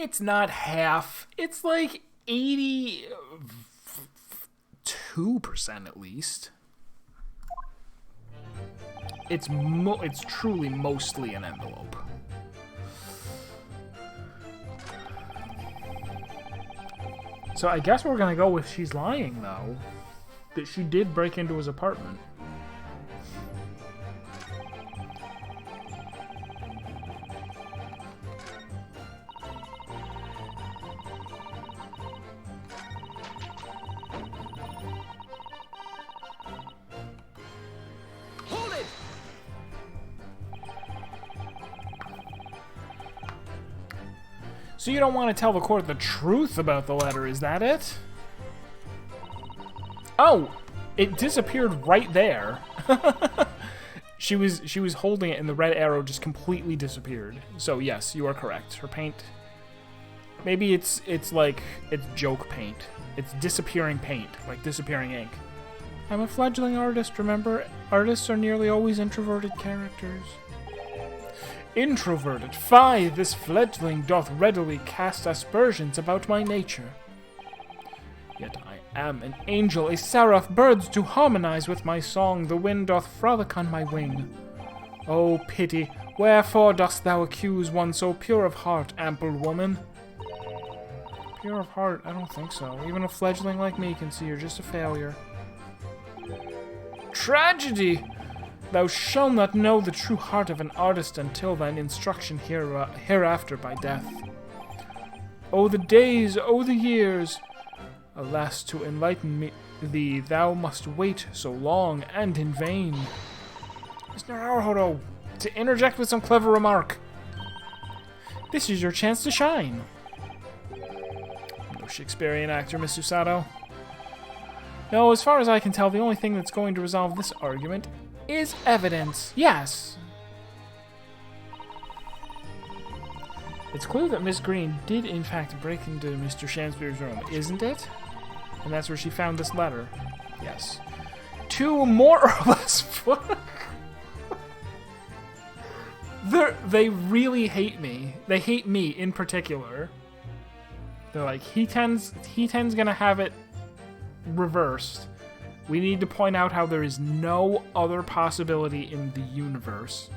It's not half. It's like 82% at least. It's truly mostly an envelope. So I guess we're gonna go with she's lying, though. That she did break into his apartment. Hold it! So you don't want to tell the court the truth about the letter, is that it? Oh, it disappeared right there. She was holding it and the red arrow just completely disappeared. So yes, you are correct. Her paint, maybe it's joke paint. It's disappearing paint, like disappearing ink. I'm a fledgling artist, remember? Artists are nearly always introverted characters. Introverted? Fie, this fledgling doth readily cast aspersions about my nature. Yet I am an angel, a seraph, birds do harmonize with my song, the wind doth frolic on my wing. Oh, pity, wherefore dost thou accuse one so pure of heart, ample woman? Pure of heart? I don't think so. Even a fledgling like me can see you're just a failure. Tragedy! Thou shalt not know the true heart of an artist until thine instruction hereafter by death. Oh, the days, oh, the years! Alas, to enlighten thee, thou must wait so long and in vain. Mr. Naruhodo, to interject with some clever remark. This is your chance to shine. No Shakespearean actor, Miss Susato. No, as far as I can tell, the only thing that's going to resolve this argument is evidence. Yes. It's clear that Miss Green did in fact break into Mr. Shamsbury's room, isn't it? And that's where she found this letter. Yes. Two more or less. They really hate me. They hate me in particular. They're like, he tends gonna have it reversed. We need to point out how there is no other possibility in the universe.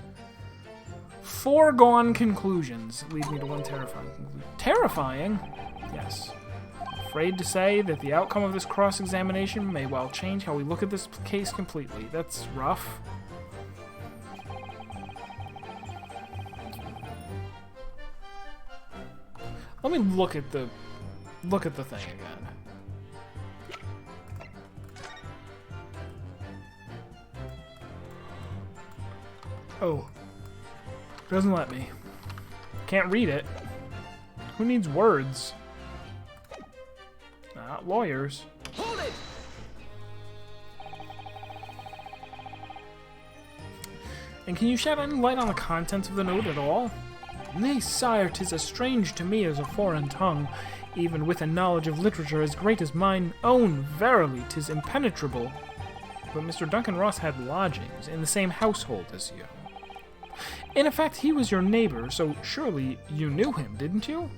Foregone conclusions lead me to one terrifying conclusion. Terrifying? Yes. Afraid to say that the outcome of this cross-examination may well change how we look at this case completely. That's rough. Let me look at the thing again. Oh. Doesn't let me. Can't read it. Who needs words? Not lawyers. Hold it! And can you shed any light on the contents of the note at all? Nay, sire, 'tis as strange to me as a foreign tongue, even with a knowledge of literature as great as mine own. Verily, 'tis impenetrable. But Mr. Duncan Ross had lodgings in the same household as you. In effect, he was your neighbor, so surely you knew him, didn't you?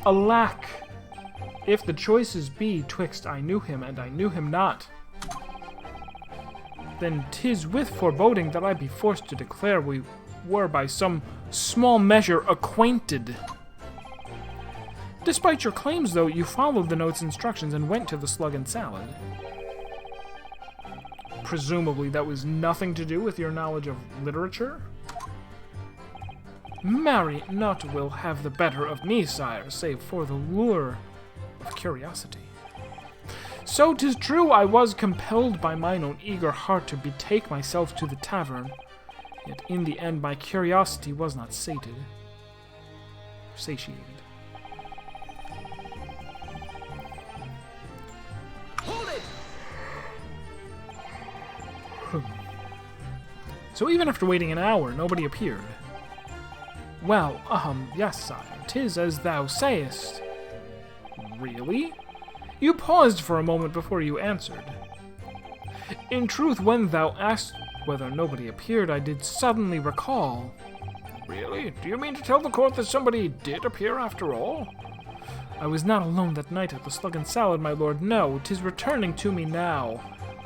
Alack! If the choices be twixt I knew him and I knew him not, then 'tis with foreboding that I be forced to declare we were by some small measure acquainted. Despite your claims, though, you followed the note's instructions and went to the Slug and Salad. Presumably that was nothing to do with your knowledge of literature? Marry, naught will have the better of me, sire, save for the lure of curiosity. So 'tis true I was compelled by mine own eager heart to betake myself to the tavern, yet in the end my curiosity was not satiated. Hold it! So even after waiting an hour, nobody appeared. Well, yes, sire, 'tis as thou sayest. Really? You paused for a moment before you answered. In truth, when thou asked whether nobody appeared, I did suddenly recall. Really? Do you mean to tell the court that somebody did appear after all? I was not alone that night at the Slug and Salad, my lord. No, 'tis returning to me now.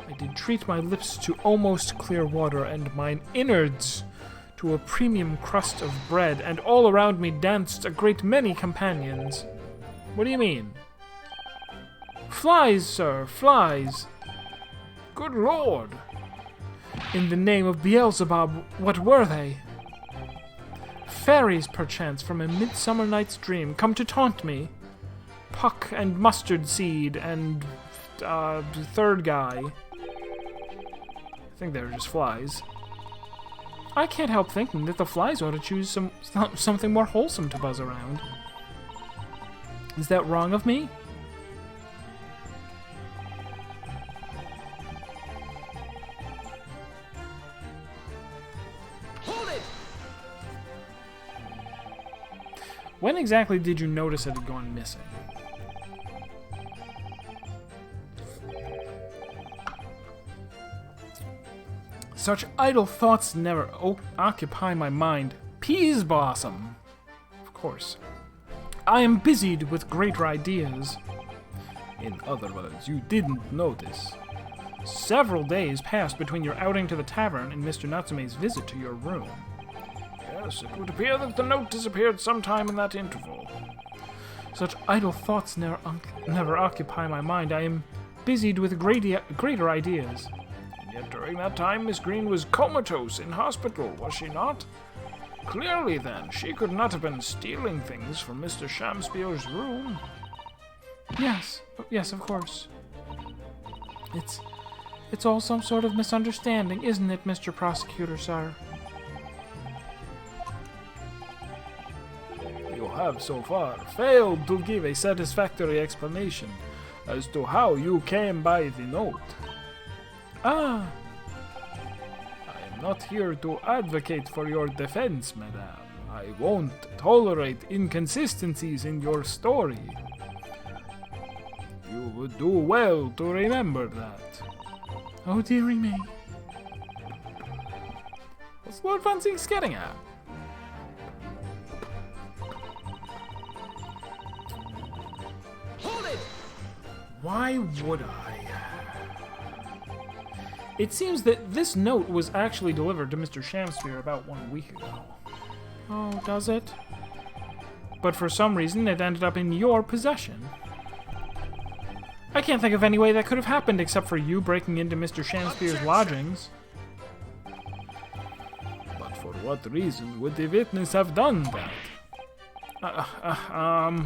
I did treat my lips to almost clear water, and mine innards to a premium crust of bread, and all around me danced a great many companions. What do you mean? Flies, sir, flies. Good lord! In the name of Beelzebub, what were they? Fairies, perchance, from a midsummer night's dream, come to taunt me. Puck and Mustard Seed and, third guy. I think they're just flies. I can't help thinking that the flies ought to choose something more wholesome to buzz around. Is that wrong of me? Hold it! When exactly did you notice it had gone missing? Such idle thoughts never occupy my mind. Peas blossom! Of course. I am busied with greater ideas. In other words, you didn't notice. Several days passed between your outing to the tavern and Mr. Natsume's visit to your room. Yes, it would appear that the note disappeared sometime in that interval. Such idle thoughts never occupy my mind. I am busied with greater ideas. And yet during that time, Miss Green was comatose in hospital, was she not? Clearly, then, she could not have been stealing things from Mr. Shamspeare's room. Yes, of course. It's all some sort of misunderstanding, isn't it, Mr. Prosecutor, sir? You have so far failed to give a satisfactory explanation as to how you came by the note. Ah, I am not here to advocate for your defense, madame. I won't tolerate inconsistencies in your story. You would do well to remember that. oh dearie me. What's Lord Van Ziek's getting at? Hold it! Why would I? It seems that this note was actually delivered to Mr. Shamsphere about 1 week ago. Oh, does it? But for some reason it ended up in your possession. I can't think of any way that could have happened except for you breaking into Mr. Shamsphere's lodgings. But for what reason would the witness have done that? I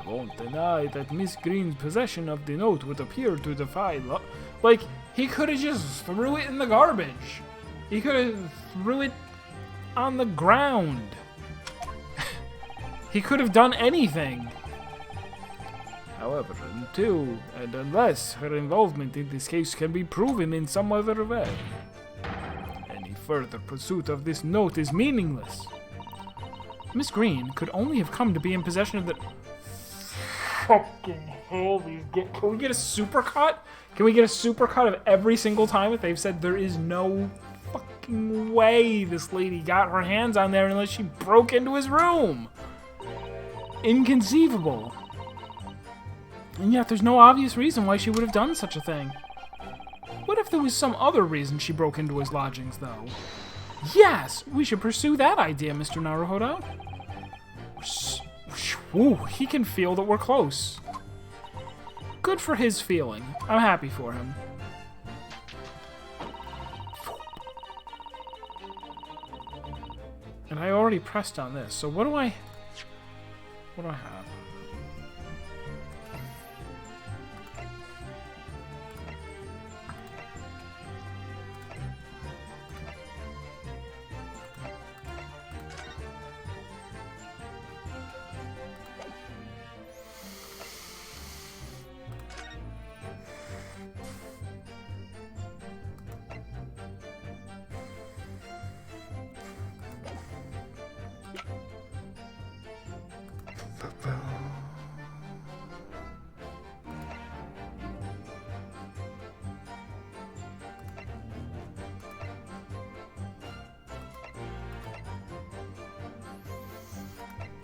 won't deny that Miss Green's possession of the note would appear to defy law. Like, he could have just threw it in the garbage. He could have threw it on the ground. He could have done anything. However, until and unless her involvement in this case can be proven in some other way, any further pursuit of this note is meaningless. Miss Green could only have come to be in possession of the... Fucking hell, can we get a supercut? Can we get a supercut of every single time that they've said there is no fucking way this lady got her hands on there unless she broke into his room? Inconceivable. And yet there's no obvious reason why she would have done such a thing. What if there was some other reason she broke into his lodgings, though? Yes, we should pursue that idea, Mr. Naruhodo. Woo, he can feel that we're close. Good for his feeling. I'm happy for him. And I already pressed on this, so what do I have?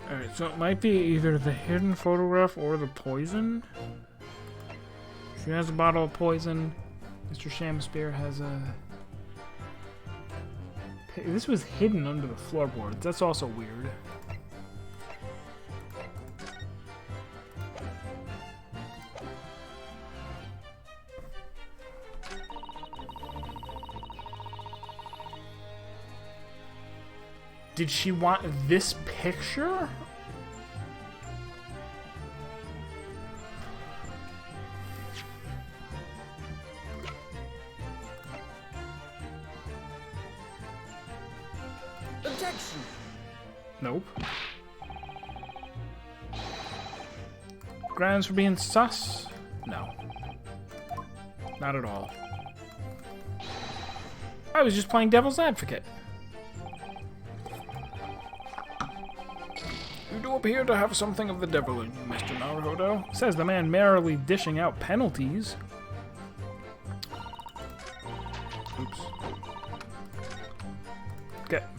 Alright, so it might be either the hidden photograph or the poison. She has a bottle of poison. Mr. Shamspear has a... This was hidden under the floorboards. That's also weird. Did she want this picture? Objection! Nope. Grounds for being sus? No. Not at all. I was just playing devil's advocate. You do appear to have something of the devil in you, Mr. Naruhodo. Says the man merrily dishing out penalties. Oops. Get.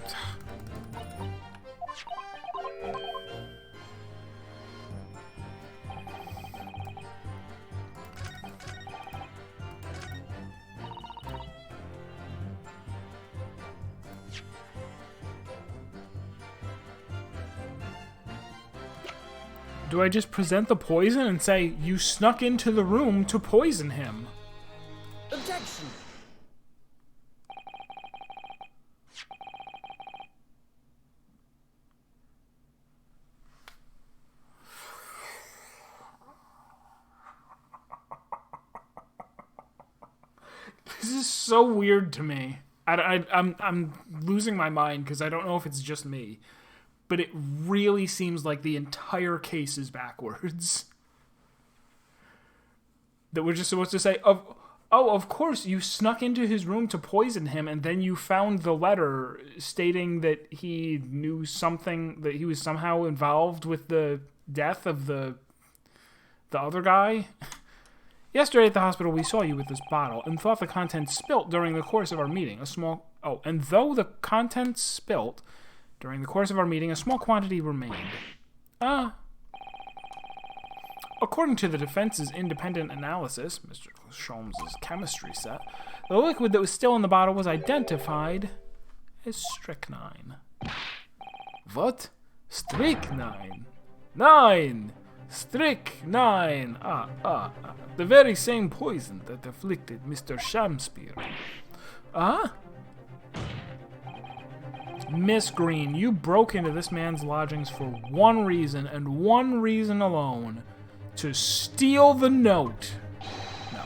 Do I just present the poison and say, you snuck into the room to poison him? Objection! This is so weird to me. I'm losing my mind because I don't know if it's just me. But it really seems like the entire case is backwards. That we're just supposed to say, of course, you snuck into his room to poison him, and then you found the letter stating that he knew something, that he was somehow involved with the death of the other guy. Yesterday at the hospital, we saw you with this bottle and thought the contents spilt during the course of our meeting. And though the contents spilt during the course of our meeting, a small quantity remained. According to the defense's independent analysis, Mr. Sholmes' chemistry set, the liquid that was still in the bottle was identified as strychnine. What? Strychnine? Nine! Strychnine! The very same poison that afflicted Mr. Shamspear. Miss Green, you broke into this man's lodgings for one reason and one reason alone. To steal the note. No.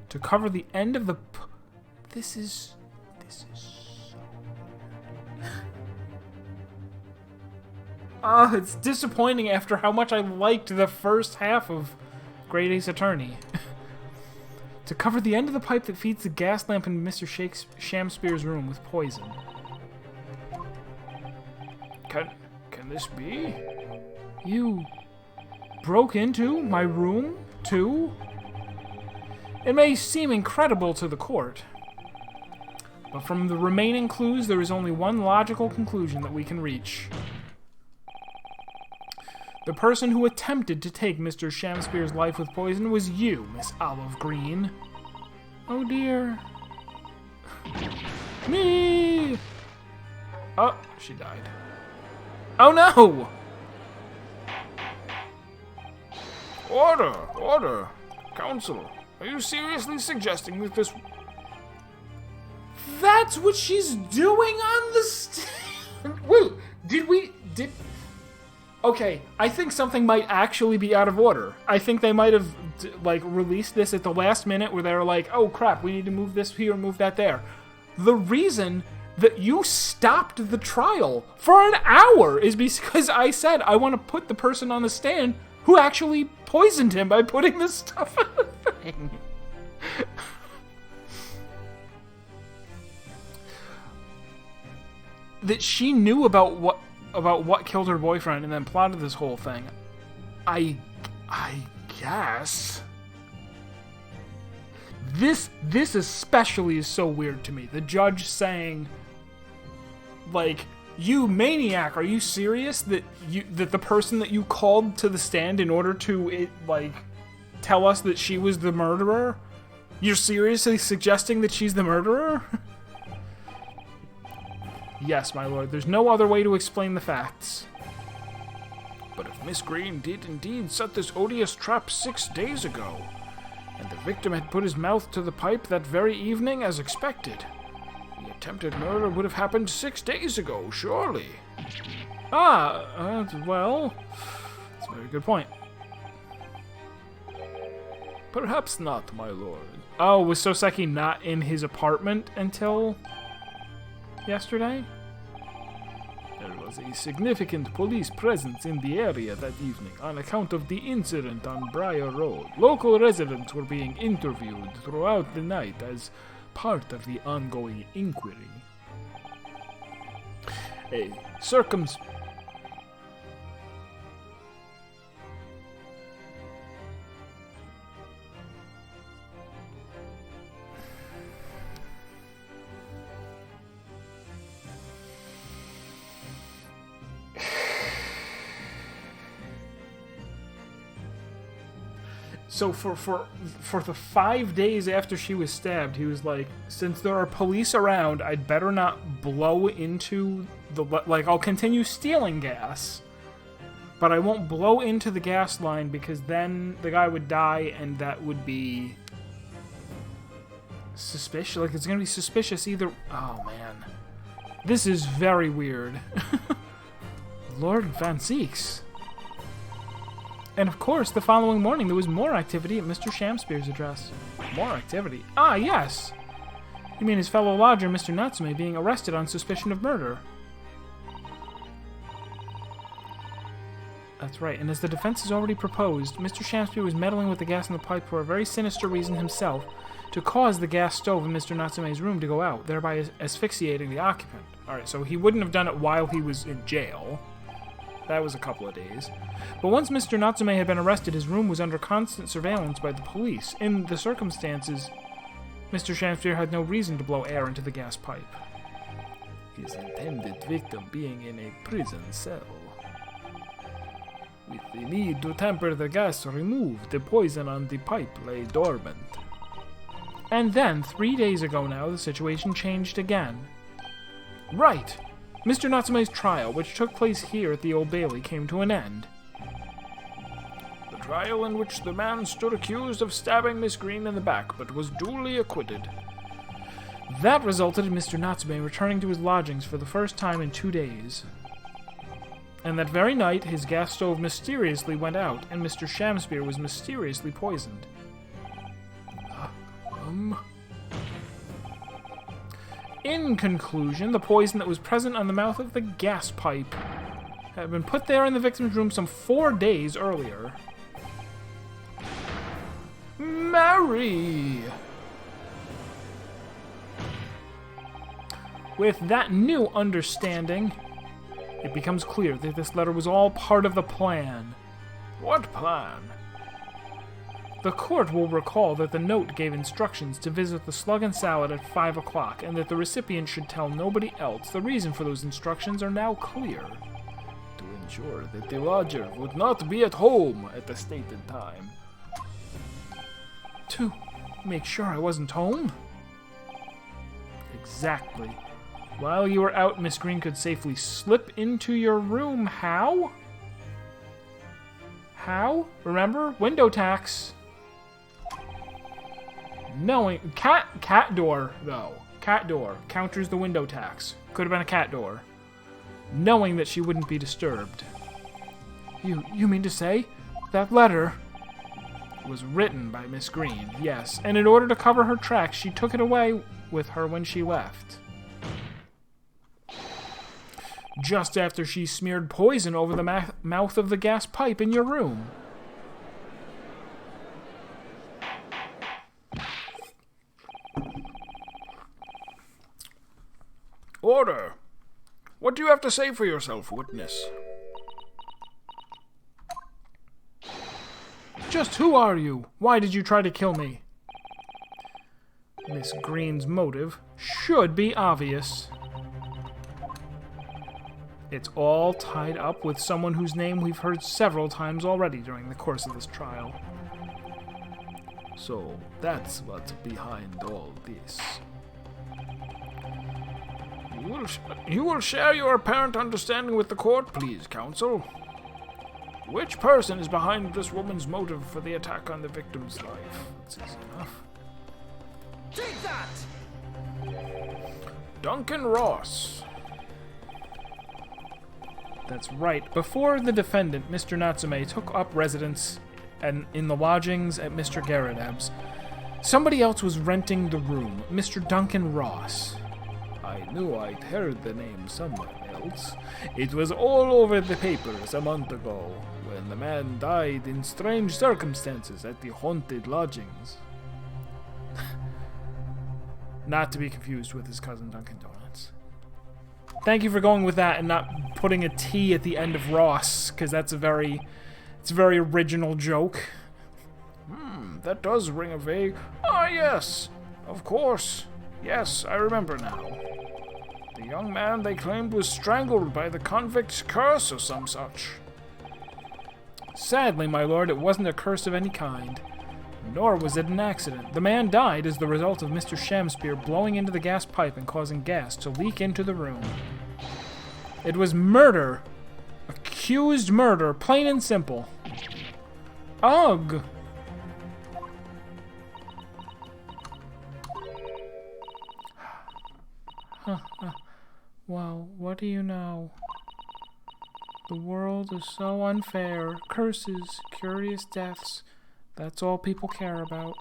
To cover the end of the... This is so weird. It's disappointing after how much I liked the first half of Great Ace Attorney. To cover the end of the pipe that feeds the gas lamp in Mr. Shamspear's room with poison. Can this be? You broke into my room, too? It may seem incredible to the court, but from the remaining clues, there is only one logical conclusion that we can reach. The person who attempted to take Mr. Shamspear's life with poison was you, Miss Olive Green. Oh dear. Me! Oh, she died. Oh no! Order! Order! Counsel, are you seriously suggesting that this... That's what she's doing on the stand? Wait, did... Okay, I think something might actually be out of order. I think they might have, released this at the last minute where they were like, oh crap, we need to move this here, move that there. The reason that you stopped the trial for an hour is because I said I want to put the person on the stand who actually poisoned him by putting this stuff in the thing. That she knew about what killed her boyfriend and then plotted this whole thing. I guess. This especially is so weird to me. The judge saying, You maniac, are you serious that the person that you called to the stand in order to tell us that she was the murderer? You're seriously suggesting that she's the murderer? Yes, my lord. There's no other way to explain the facts. But if Miss Green did indeed set this odious trap 6 days ago, and the victim had put his mouth to the pipe that very evening as expected, the attempted murder would have happened 6 days ago, surely. Well, that's a very good point. Perhaps not, my lord. Oh, was Soseki not in his apartment until yesterday? There was a significant police presence in the area that evening on account of the incident on Briar Road. Local residents were being interviewed throughout the night as part of the ongoing inquiry. So for the 5 days after she was stabbed, he was like, since there are police around, I'd better not blow into the... I'll continue stealing gas, but I won't blow into the gas line because then the guy would die and that would be suspicious. It's going to be suspicious either... Oh, man. This is very weird. Lord Van Seeks. And of course, the following morning, there was more activity at Mr. Shamspeare's address. More activity? Ah, yes! You mean his fellow lodger, Mr. Natsume, being arrested on suspicion of murder. That's right, and as the defense has already proposed, Mr. Shamspeare was meddling with the gas in the pipe for a very sinister reason himself, to cause the gas stove in Mr. Natsume's room to go out, thereby asphyxiating the occupant. Alright, so he wouldn't have done it while he was in jail. That was a couple of days. But once Mr. Natsume had been arrested, his room was under constant surveillance by the police. In the circumstances, Mr. Shamspeare had no reason to blow air into the gas pipe. His intended victim being in a prison cell. With the need to temper the gas removed, the poison on the pipe lay dormant. And then, 3 days ago now, the situation changed again. Right! Mr. Natsume's trial, which took place here at the Old Bailey, came to an end. The trial in which the man stood accused of stabbing Miss Green in the back, but was duly acquitted. That resulted in Mr. Natsume returning to his lodgings for the first time in 2 days. And that very night, his gas stove mysteriously went out, and Mr. Shamspeare was mysteriously poisoned. In conclusion, the poison that was present on the mouth of the gas pipe had been put there in the victim's room some 4 days earlier. Mary! With that new understanding, it becomes clear that this letter was all part of the plan. What plan? The court will recall that the note gave instructions to visit the Slug and Salad at 5 o'clock, and that the recipient should tell nobody else. The reason for those instructions are now clear. To ensure that the lodger would not be at home at the stated time. To make sure I wasn't home? Exactly. While you were out, Miss Green could safely slip into your room. How? How? Remember? Window tax. Knowing... Cat door, though. Cat door. Counters the window tax. Could have been a cat door. Knowing that she wouldn't be disturbed. You mean to say? That letter was written by Miss Green, yes. And in order to cover her tracks, she took it away with her when she left. Just after she smeared poison over the mouth of the gas pipe in your room. Order! What do you have to say for yourself, witness? Just who are you? Why did you try to kill me? Miss Green's motive should be obvious. It's all tied up with someone whose name we've heard several times already during the course of this trial. So that's what's behind all this. You will share your apparent understanding with the court, please, counsel. Which person is behind this woman's motive for the attack on the victim's life? That's easy enough. Take that! Duncan Ross. That's right. Before the defendant, Mr. Natsume, took up residence in the lodgings at Mr. Garredeb's, somebody else was renting the room, Mr. Duncan Ross. I knew I'd heard the name somewhere else. It was all over the papers a month ago, when the man died in strange circumstances at the haunted lodgings. Not to be confused with his cousin Dunkin' Donuts. Thank you for going with that and not putting a T at the end of Ross, because it's a very original joke. That does ring a vague... Ah, yes, of course. Yes, I remember now. The young man they claimed was strangled by the convict's curse or some such. Sadly, my lord, it wasn't a curse of any kind. Nor was it an accident. The man died as the result of Mr. Shamspear blowing into the gas pipe and causing gas to leak into the room. It was murder. Accused murder, plain and simple. Ugh! Well, what do you know? The world is so unfair. Curses, curious deaths. That's all people care about.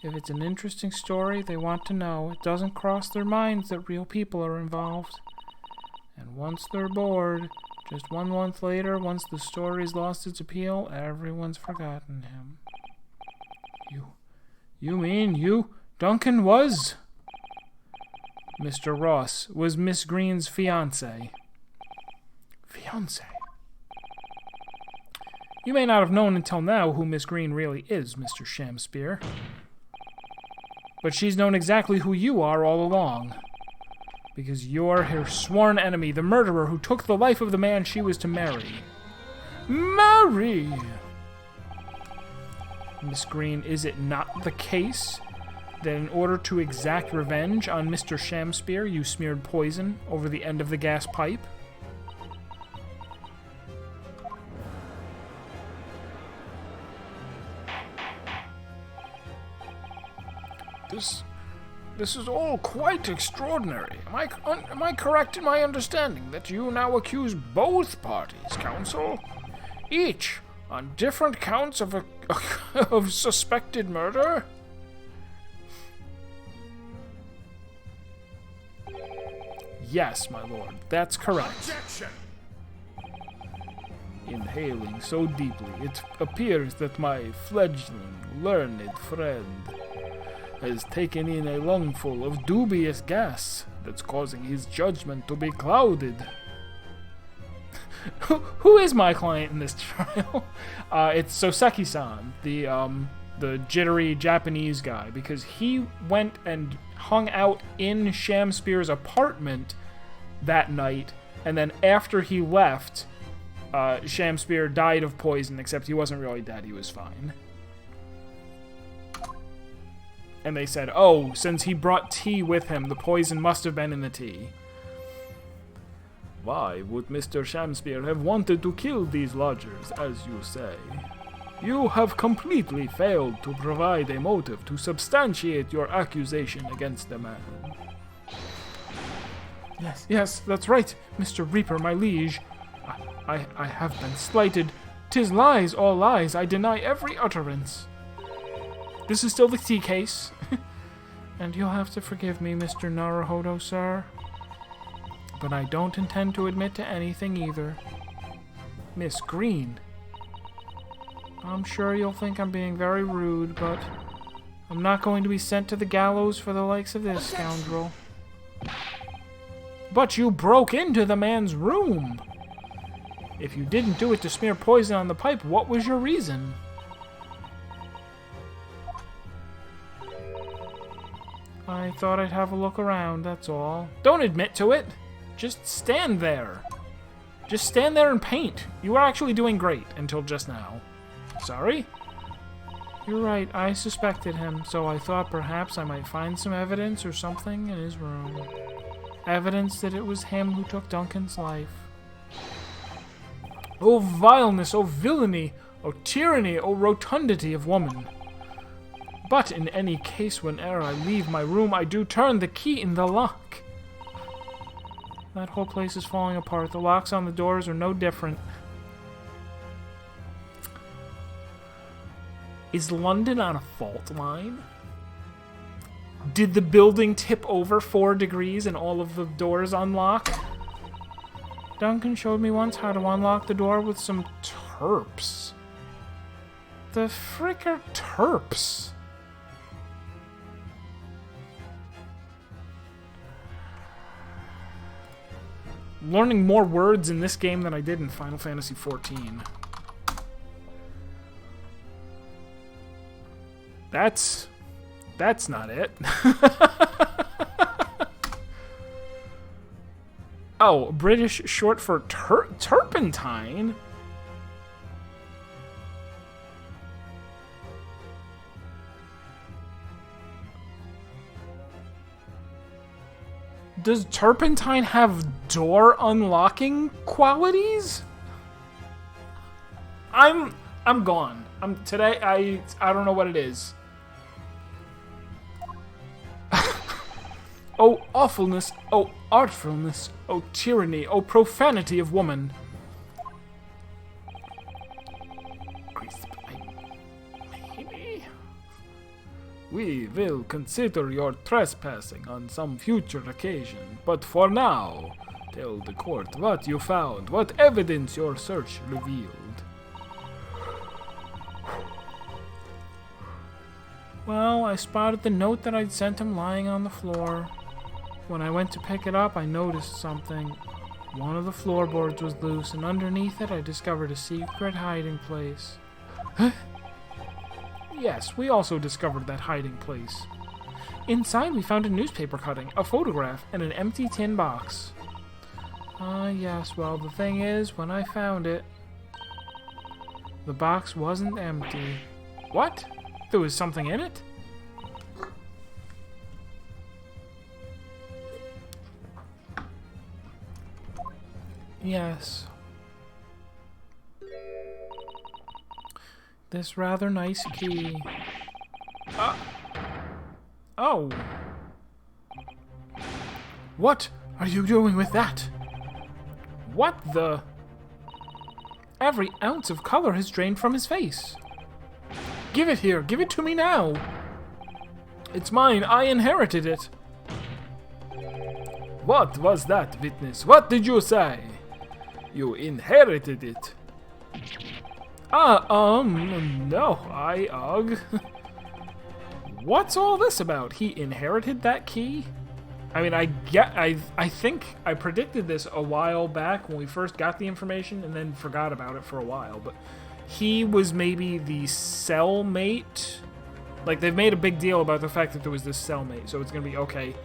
If it's an interesting story, they want to know. It doesn't cross their minds that real people are involved. And once they're bored, just 1 month later, once the story's lost its appeal, everyone's forgotten him. You mean Duncan was? Mr. Ross was Miss Green's fiancé. Fiancé? You may not have known until now who Miss Green really is, Mr. Shamspear. But she's known exactly who you are all along. Because you're her sworn enemy, the murderer who took the life of the man she was to marry. Marry! Miss Green, is it not the case that in order to exact revenge on Mr. Shamspear, you smeared poison over the end of the gas pipe? This is all quite extraordinary. Am I correct in my understanding that you now accuse both parties, counsel? Each on different counts of of suspected murder? Yes, my lord, that's correct. Objection! Inhaling so deeply, it appears that my fledgling, learned friend has taken in a lungful of dubious gas that's causing his judgment to be clouded. Who is my client in this trial? It's Soseki-san, the jittery Japanese guy, because he went and hung out in Shamspear's apartment that night, and then after he left, Shamspear died of poison, except he wasn't really dead, he was fine. And they said, oh, since he brought tea with him, the poison must have been in the tea. Why would Mr. Shamspear have wanted to kill these lodgers, as you say? You have completely failed to provide a motive to substantiate your accusation against the man. Yes, that's right, Mr. Reaper, my liege. I have been slighted. 'Tis lies, all lies. I deny every utterance. This is still the tea case. And you'll have to forgive me, Mr. Naruhodo, sir. But I don't intend to admit to anything either. Miss Green. I'm sure you'll think I'm being very rude, but I'm not going to be sent to the gallows for the likes of this scoundrel. But you broke into the man's room. If you didn't do it to smear poison on the pipe, what was your reason? I thought I'd have a look around, that's all. Don't admit to it. Just stand there. Just stand there and paint. You were actually doing great until just now. Sorry? You're right, I suspected him, so I thought perhaps I might find some evidence or something in his room. Evidence that it was him who took Duncan's life. O vileness, O villainy, O tyranny, O rotundity of woman. But in any case, whene'er I leave my room, I do turn the key in the lock. That whole place is falling apart. The locks on the doors are no different. Is London on a fault line? Did the building tip over 4 degrees and all of the doors unlock? Duncan showed me once how to unlock the door with some terps. The frick are terps? Learning more words in this game than I did in Final Fantasy XIV. That's not it. Oh, British short for turpentine? Does turpentine have door unlocking qualities? I'm gone. Today I don't know what it is. Oh awfulness, oh artfulness, oh tyranny, oh profanity of woman. Maybe. We will consider your trespassing on some future occasion, but for now, tell the court what you found, what evidence your search revealed. Well, I spotted the note that I'd sent him lying on the floor. When I went to pick it up, I noticed something. One of the floorboards was loose, and underneath it I discovered a secret hiding place. Huh? Yes, we also discovered that hiding place. Inside we found a newspaper cutting, a photograph, and an empty tin box. Yes, well, the thing is, when I found it, the box wasn't empty. What? There was something in it? Yes. This rather nice key. Oh. What are you doing with that? What the? Every ounce of color has drained from his face. Give it here. Give it to me now. It's mine. I inherited it. What was that, witness? What did you say? You inherited it. No, What's all this about? He inherited that key? I mean, I think I predicted this a while back when we first got the information and then forgot about it for a while, but he was maybe the cellmate. Like, they've made a big deal about the fact that there was this cellmate, so it's gonna be, okay,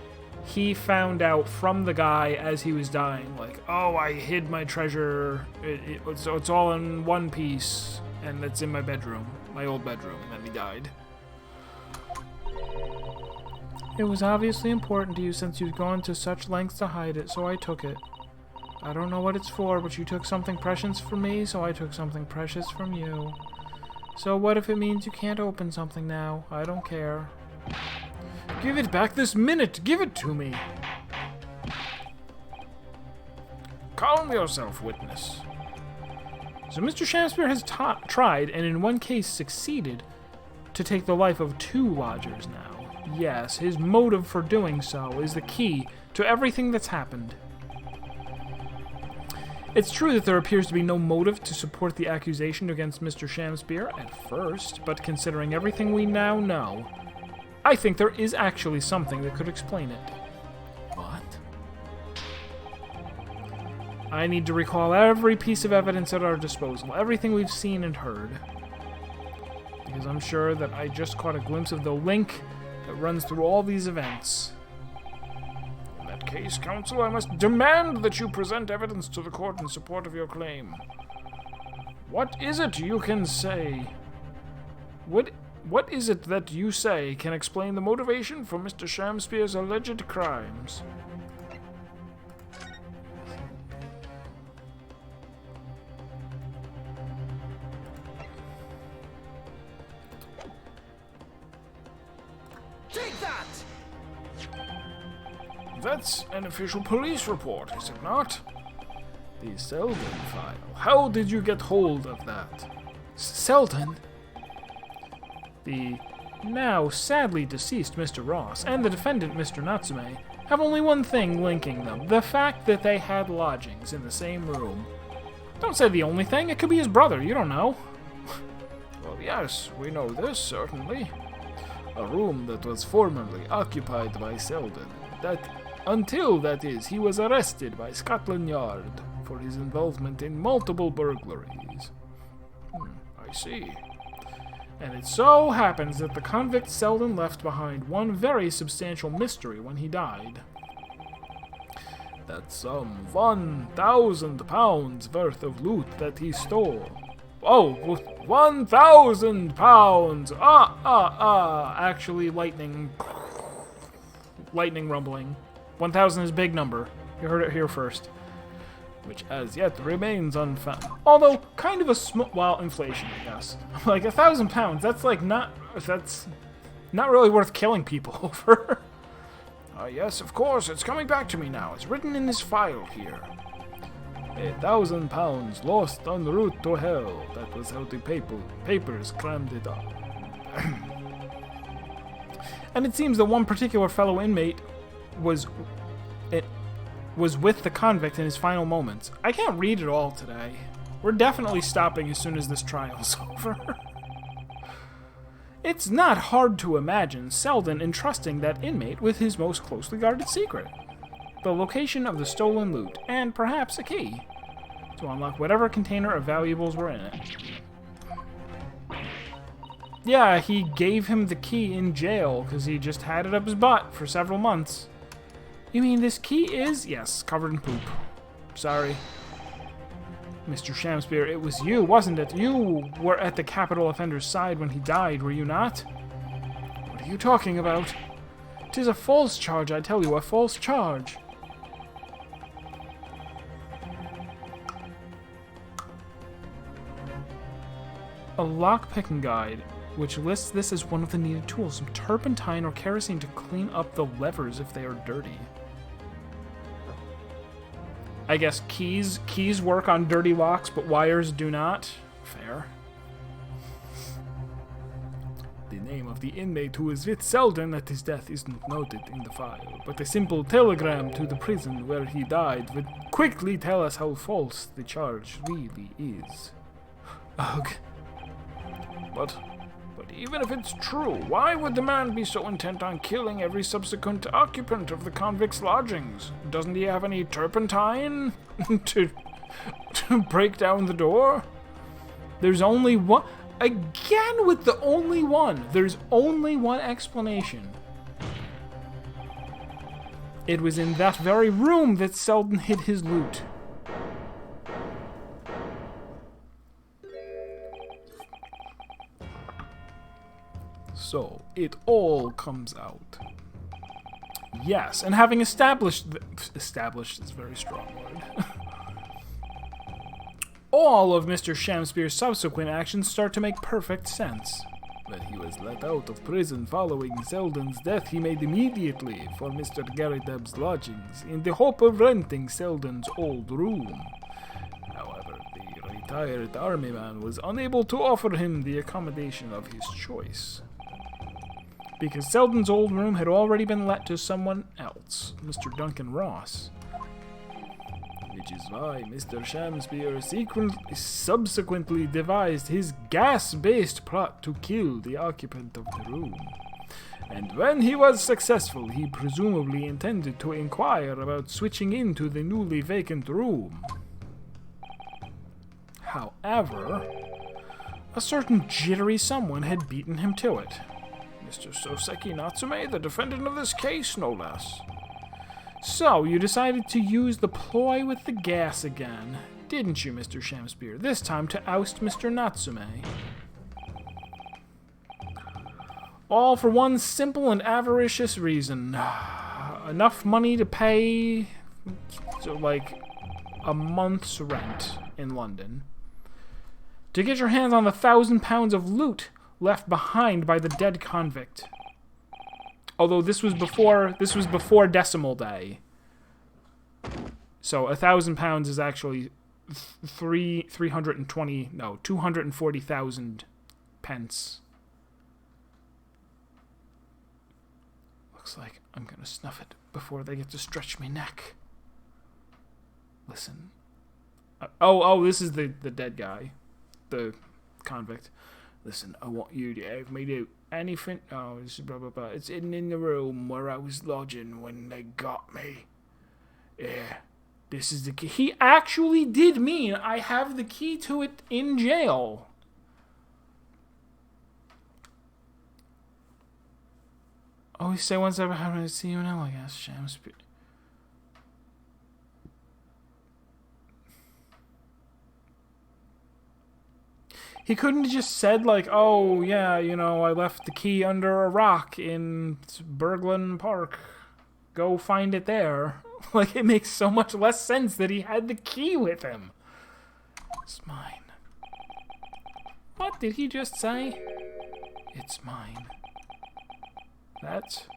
he found out from the guy as he was dying, like, oh, I hid my treasure, so it's all in one piece, and it's in my bedroom, my old bedroom, and then he died. It was obviously important to you since you'd gone to such lengths to hide it, so I took it. I don't know what it's for, but you took something precious from me, so I took something precious from you. So what if it means you can't open something now? I don't care. Give it back this minute! Give it to me! Calm yourself, witness. So Mr. Shamspeare has tried, and in one case succeeded, to take the life of 2 lodgers now. Yes, his motive for doing so is the key to everything that's happened. It's true that there appears to be no motive to support the accusation against Mr. Shamspeare at first, but considering everything we now know, I think there is actually something that could explain it. What? I need to recall every piece of evidence at our disposal, everything we've seen and heard. Because I'm sure that I just caught a glimpse of the link that runs through all these events. And that case, counsel, I must demand that you present evidence to the court in support of your claim. What is it you can say? What is it that you say can explain the motivation for Mr. Shamspeare's alleged crimes? Take that! That's an official police report, is it not? The Selden file. How did you get hold of that? Selden? The now sadly deceased Mr. Ross and the defendant Mr. Natsume have only one thing linking them, the fact that they had lodgings in the same room. Don't say the only thing, it could be his brother, you don't know. Well, yes, we know this, certainly. A room that was formerly occupied by Selden. Until he was arrested by Scotland Yard for his involvement in multiple burglaries. I see. And it so happens that the convict Selden left behind one very substantial mystery when he died. That's some £1,000 worth of loot that he stole. Oh, £1,000! Actually, lightning rumbling. 1,000 is a big number. You heard it here first. Which as yet remains unfound. Although, kind of a small, inflation, I guess. Like, £1,000, that's not really worth killing people over. Yes, of course, it's coming back to me now. It's written in this file here. £1,000 lost en route to hell. That was how the papers crammed it up. And it seems that one particular fellow inmate was with the convict in his final moments. I can't read it all today. We're definitely stopping as soon as this trial's over. It's not hard to imagine Selden entrusting that inmate with his most closely guarded secret. The location of the stolen loot, and perhaps a key, to unlock whatever container of valuables were in it. Yeah, he gave him the key in jail because he just had it up his butt for several months. You mean this key is? Yes, covered in poop. Sorry. Mr. Shamspeare, it was you, wasn't it? You were at the capital offender's side when he died, were you not? What are you talking about? 'Tis a false charge, I tell you, a false charge. A lock-picking guide, which lists this as one of the needed tools, some turpentine or kerosene to clean up the levers if they are dirty. I guess keys work on dirty locks, but wires do not. Fair. The name of the inmate who was with Selden at his death isn't noted in the file, but a simple telegram to the prison where he died would quickly tell us how false the charge really is. Ugh. But even if it's true, why would the man be so intent on killing every subsequent occupant of the convict's lodgings? Doesn't he have any turpentine to break down the door? There's only one. Again with the only one. There's only one explanation. It was in that very room that Selden hid his loot. So, it all comes out. Yes, and having established is a very strong word. All of Mr. Shamspeare's subsequent actions start to make perfect sense. When he was let out of prison following Selden's death, he made immediately for Mr. Garrideb's lodgings in the hope of renting Selden's old room. However, the retired army man was unable to offer him the accommodation of his choice. Because Selden's old room had already been let to someone else, Mr. Duncan Ross. Which is why Mr. Shamspeare subsequently devised his gas-based plot to kill the occupant of the room. And when he was successful, he presumably intended to inquire about switching into the newly vacant room. However, a certain jittery someone had beaten him to it. Mr. Soseki Natsume, the defendant of this case, no less. So, you decided to use the ploy with the gas again, didn't you, Mr. Shamspear? This time to oust Mr. Natsume. All for one simple and avaricious reason. Enough money to pay, like, a month's rent in London. To get your hands on the 1,000 pounds of loot left behind by the dead convict. Although this was before Decimal Day. So 1,000 pounds is actually 240,000 pence. Looks like I'm gonna snuff it before they get to stretch my neck. Listen. This is the dead guy. The convict. Listen, I want you to have me do anything. Oh, this is blah blah blah. It's in the room where I was lodging when they got me. Yeah, this is the key. He actually did mean I have the key to it in jail. Always say once ever how to see you now, I guess. Shamspear. He couldn't have just said, like, oh, yeah, you know, I left the key under a rock in Berglund Park. Go find it there. Like, it makes so much less sense that he had the key with him. It's mine. What did he just say? It's mine. That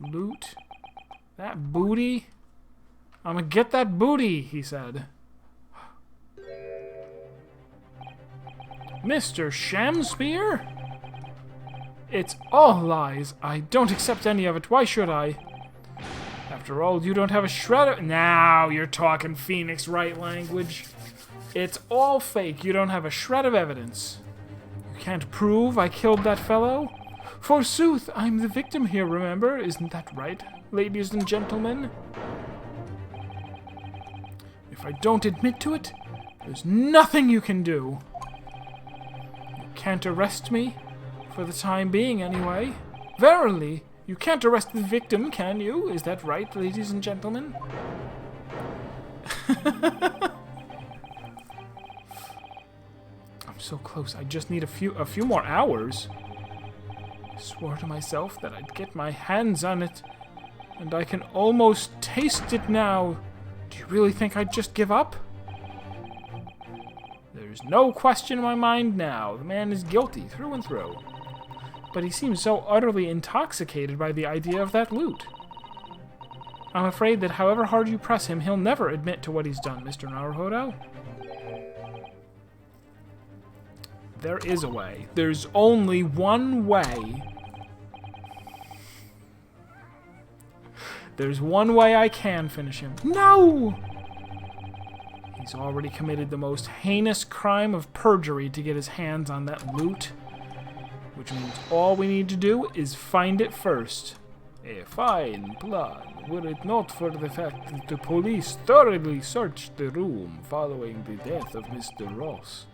loot. That booty. I'm gonna get that booty, he said. Mr. Shamspear? It's all lies. I don't accept any of it. Why should I? After all, you don't have a shred of... Now you're talking Phoenix Wright language. It's all fake. You don't have a shred of evidence. You can't prove I killed that fellow? Forsooth, I'm the victim here, remember? Isn't that right, ladies and gentlemen? If I don't admit to it, there's nothing you can do. Can't arrest me, for the time being anyway. Verily, you can't arrest the victim, can you? Is that right, ladies and gentlemen? I'm so close. I just need a few more hours. I swore to myself that I'd get my hands on it, and I can almost taste it now. Do you really think I'd just give up? There's no question in my mind now. The man is guilty through and through. But he seems so utterly intoxicated by the idea of that loot. I'm afraid that however hard you press him, he'll never admit to what he's done, Mr. Naruhodo. There is a way. There's only one way. There's one way I can finish him. No! He's already committed the most heinous crime of perjury to get his hands on that loot. Which means all we need to do is find it first. A fine plan, were it not for the fact that the police thoroughly searched the room following the death of Mr. Ross.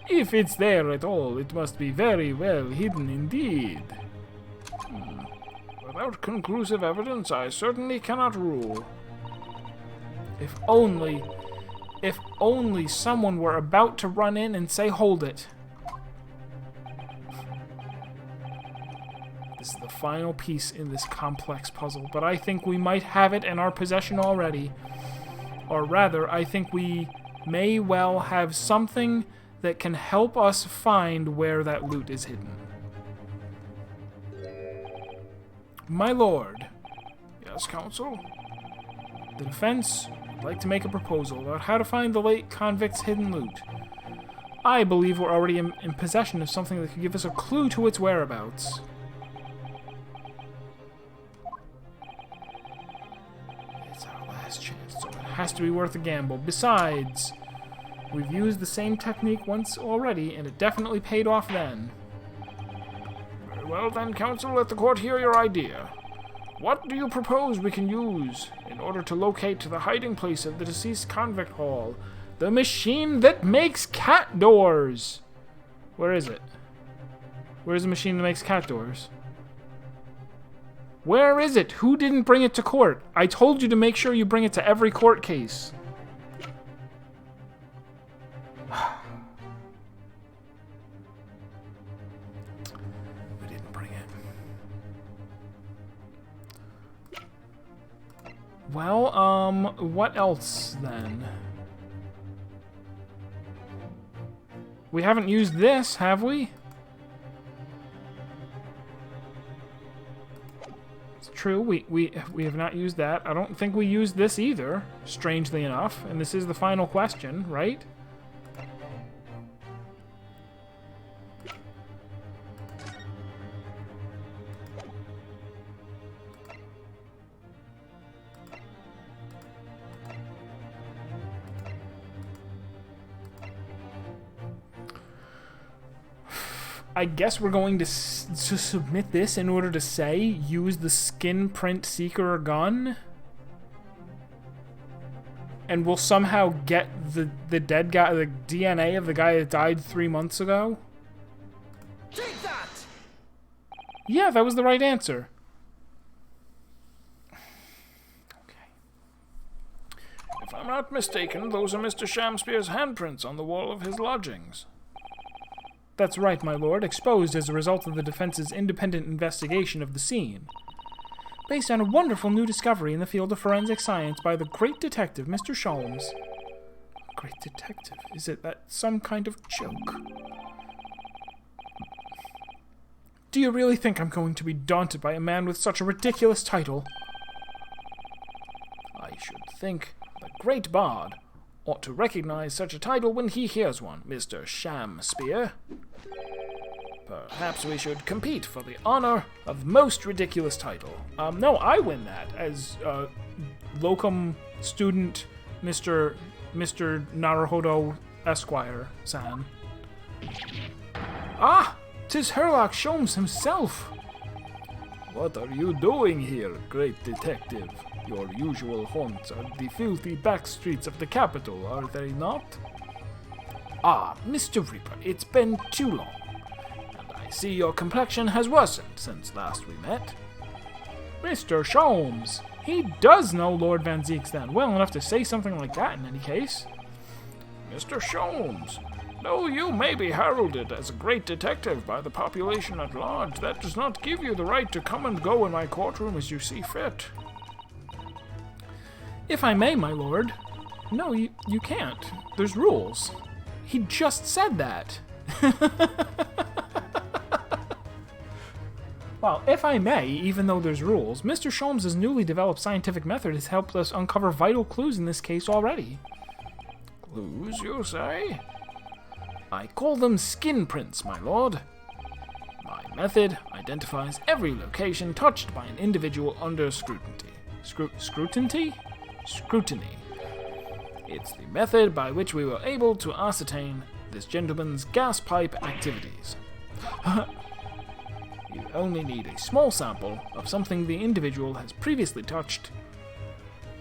If it's there at all, it must be very well hidden indeed. Without conclusive evidence, I certainly cannot rule. If only someone were about to run in and say, hold it. This is the final piece in this complex puzzle, but I think we might have it in our possession already. Or rather, I think we may well have something that can help us find where that loot is hidden. My lord. Yes, counsel? The defense would like to make a proposal about how to find the late convict's hidden loot. I believe we're already in possession of something that could give us a clue to its whereabouts. It's our last chance, so it has to be worth a gamble. Besides, we've used the same technique once already, and it definitely paid off then. Very well then, counsel, let the court hear your idea. What do you propose we can use in order to locate the hiding place of the deceased convict hall? The machine that makes cat doors! Where is it? Where's the machine that makes cat doors? Where is it? Who didn't bring it to court? I told you to make sure you bring it to every court case. We didn't bring it. Well, what else then? We haven't used this, have we? It's true, we have not used that. I don't think we used this either, strangely enough. And this is the final question, right? I guess we're going to submit this in order to say, use the skin print seeker gun. And we'll somehow get the dead guy, the DNA of the guy that died 3 months ago. Take that! Yeah, that was the right answer. Okay. If I'm not mistaken, those are Mr. Shamspeare's handprints on the wall of his lodgings. That's right, my lord, exposed as a result of the defense's independent investigation of the scene. Based on a wonderful new discovery in the field of forensic science by the great detective, Mr. Sholmes. Great detective? Is it that some kind of joke? Do you really think I'm going to be daunted by a man with such a ridiculous title? I should think the great bard ought to recognize such a title when he hears one, Mr. Shamspeare. Perhaps we should compete for the honor of most ridiculous title. No, I win that as locum student Mr. Naruhodo Esquire-san. Ah! 'Tis Herlock Sholmes himself! What are you doing here, great detective? Your usual haunts are the filthy back streets of the capital, are they not? Ah, Mr. Reaper, it's been too long. And I see your complexion has worsened since last we met. Mr. Sholmes! He does know Lord Van Zieks then, well enough to say something like that in any case. Mr. Sholmes, though you may be heralded as a great detective by the population at large, that does not give you the right to come and go in my courtroom as you see fit. If I may, my lord. No, you can't. There's rules. He just said that. Well, if I may, even though there's rules, Mr. Sholmes' newly developed scientific method has helped us uncover vital clues in this case already. Clues, you say? I call them skin prints, my lord. My method identifies every location touched by an individual under scrutiny. Scrutiny? Scrutiny. It's the method by which we were able to ascertain this gentleman's gas pipe activities. You only need a small sample of something the individual has previously touched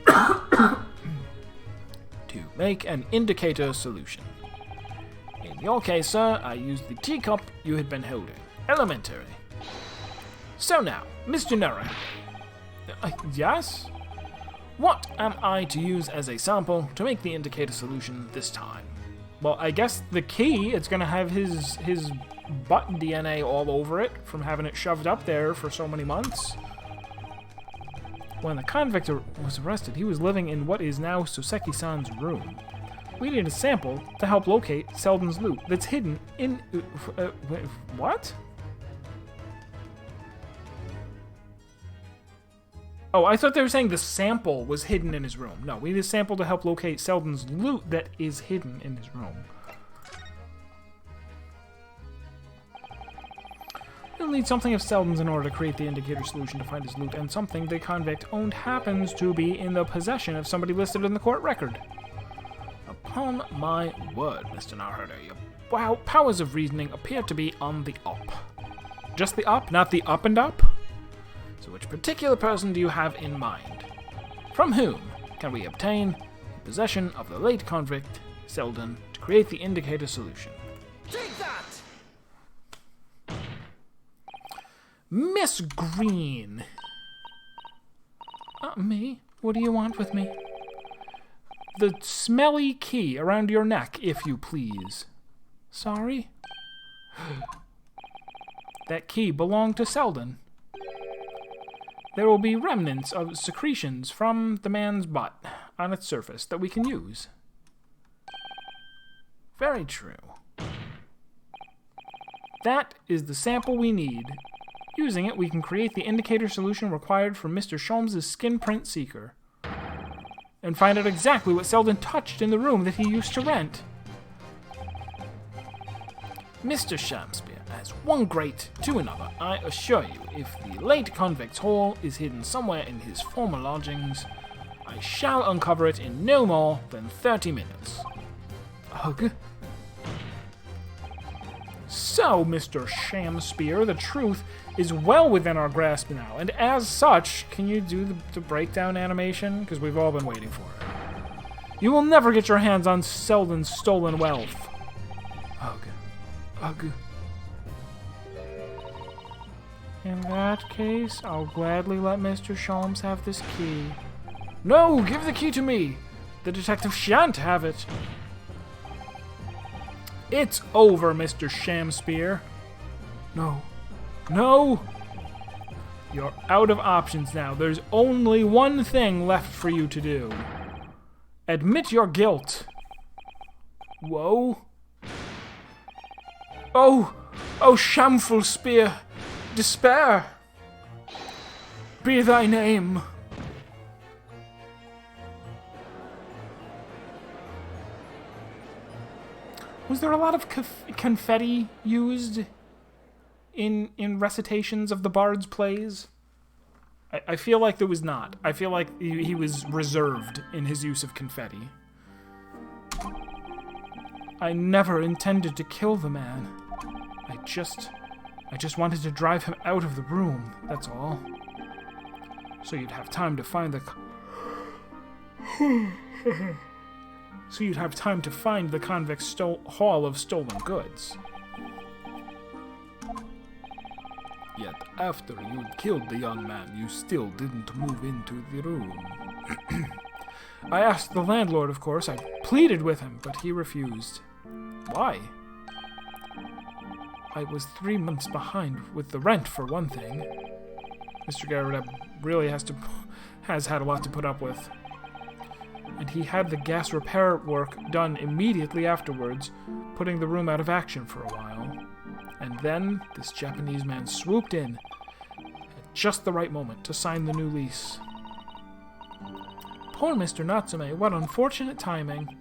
to make an indicator solution. In your case, sir, I used the teacup you had been holding. Elementary. So now, Mr. Nurra. Yes? What am I to use as a sample to make the indicator solution this time? Well, I guess the key, it's going to have his butt DNA all over it from having it shoved up there for so many months. When the convict was arrested, he was living in what is now Soseki-san's room. We need a sample to help locate Selden's loot that's hidden in... what? Oh, I thought they were saying the sample was hidden in his room. No, we need a sample to help locate Selden's loot that is hidden in his room. We'll need something of Selden's in order to create the indicator solution to find his loot, and something the convict owned happens to be in the possession of somebody listed in the court record. Upon my word, Mr. Naruhodo, your powers of reasoning appear to be on the up. Just the up, not the up and up? So which particular person do you have in mind? From whom can we obtain the possession of the late convict, Selden, to create the indicator solution? Take that! Miss Green. Me? What do you want with me? The smelly key around your neck, if you please. Sorry? That key belonged to Selden. There will be remnants of secretions from the man's butt on its surface that we can use. Very true. That is the sample we need. Using it, we can create the indicator solution required for Mr. Sholmes' skin print seeker. And find out exactly what Selden touched in the room that he used to rent. Mr. Shamspeare has one great to another, I assure you. If the late convict's haul is hidden somewhere in his former lodgings, I shall uncover it in no more than 30 minutes. Ugh. So, Mr. Shamspeare, the truth is well within our grasp now, and as such, can you do the breakdown animation? Because we've all been waiting for it. You will never get your hands on Selden's stolen wealth. Ugh. Ugh. In that case, I'll gladly let Mr. Sholmes have this key. No, give the key to me! The detective shan't have it. It's over, Mr. Shamspeare. No. No! You're out of options now. There's only one thing left for you to do. Admit your guilt. Whoa. Oh, shameful spear, despair, be thy name. Was there a lot of confetti used in recitations of the Bard's plays? I feel like there was not. I feel like he was reserved in his use of confetti. I never intended to kill the man. I just wanted to drive him out of the room, that's all. So you'd have time to find the... So you'd have time to find the convict's haul of stolen goods. Yet after you'd killed the young man, you still didn't move into the room. I asked the landlord, of course. I pleaded with him, but he refused. Why? I was 3 months behind with the rent, for one thing. Mr. Garrett really has had a lot to put up with. And he had the gas repair work done immediately afterwards, putting the room out of action for a while. And then this Japanese man swooped in at just the right moment to sign the new lease. Poor Mr. Natsume, what unfortunate timing.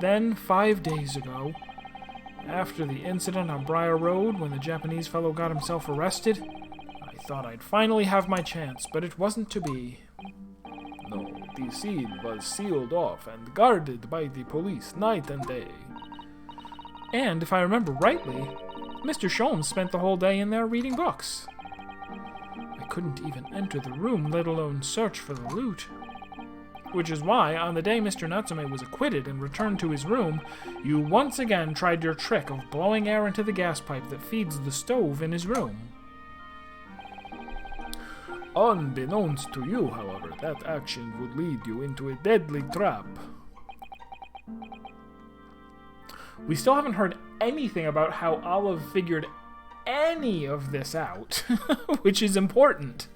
Then, 5 days ago, after the incident on Briar Road when the Japanese fellow got himself arrested, I thought I'd finally have my chance, but it wasn't to be. No, the scene was sealed off and guarded by the police night and day. And, if I remember rightly, Mr. Sholmes spent the whole day in there reading books. I couldn't even enter the room, let alone search for the loot. Which is why, on the day Mr. Natsume was acquitted and returned to his room, you once again tried your trick of blowing air into the gas pipe that feeds the stove in his room. Unbeknownst to you, however, that action would lead you into a deadly trap. We still haven't heard anything about how Olive figured any of this out, which is important.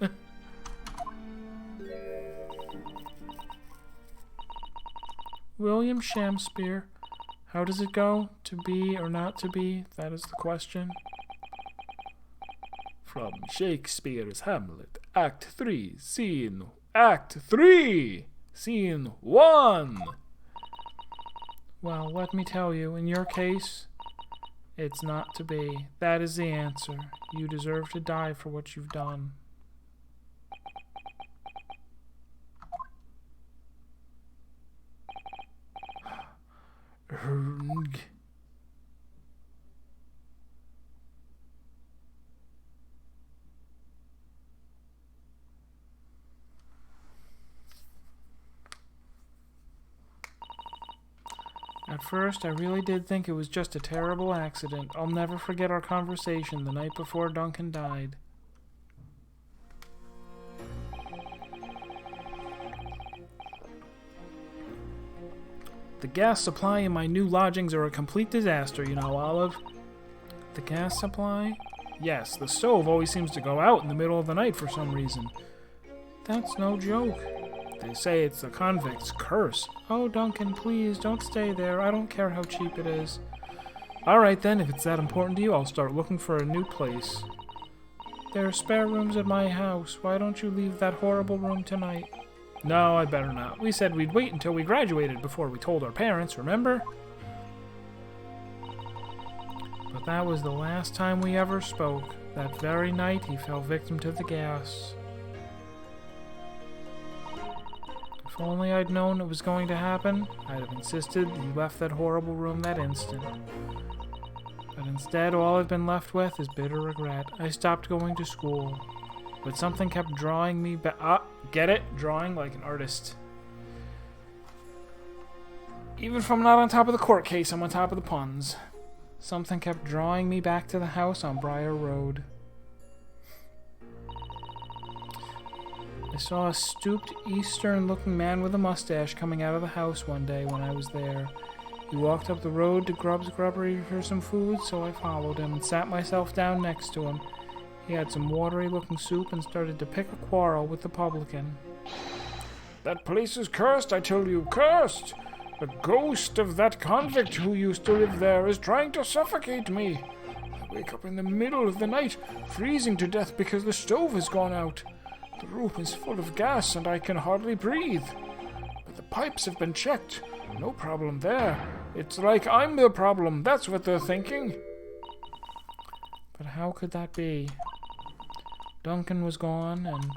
William Shamspeare, how does it go? To be or not to be? That is the question. From Shakespeare's Hamlet, Act 3, Scene 1. Well, let me tell you, in your case, it's not to be. That is the answer. You deserve to die for what you've done. At first, I really did think it was just a terrible accident. I'll never forget our conversation the night before Duncan died. The gas supply in my new lodgings are a complete disaster, you know, Olive. The gas supply? Yes, the stove always seems to go out in the middle of the night for some reason. That's no joke. They say it's the convict's curse. Oh, Duncan, please, don't stay there. I don't care how cheap it is. Alright then, if it's that important to you, I'll start looking for a new place. There are spare rooms at my house. Why don't you leave that horrible room tonight? No, I'd better not. We said we'd wait until we graduated before we told our parents, remember? But that was the last time we ever spoke. That very night, he fell victim to the gas. If only I'd known it was going to happen, I'd have insisted he left that horrible room that instant. But instead, all I've been left with is bitter regret. I stopped going to school, but something kept drawing me back. Get it? Drawing like an artist. Even if I'm not on top of the court case, I'm on top of the puns. Something kept drawing me back to the house on Briar Road. I saw a stooped, Eastern-looking man with a mustache coming out of the house one day when I was there. He walked up the road to Grub's Grubbery for some food, so I followed him and sat myself down next to him. He had some watery-looking soup and started to pick a quarrel with the publican. That place is cursed, I tell you, cursed! The ghost of that convict who used to live there is trying to suffocate me. I wake up in the middle of the night, freezing to death because the stove has gone out. The room is full of gas and I can hardly breathe. But the pipes have been checked. No problem there. It's like I'm the problem, that's what they're thinking. But how could that be? Duncan was gone, and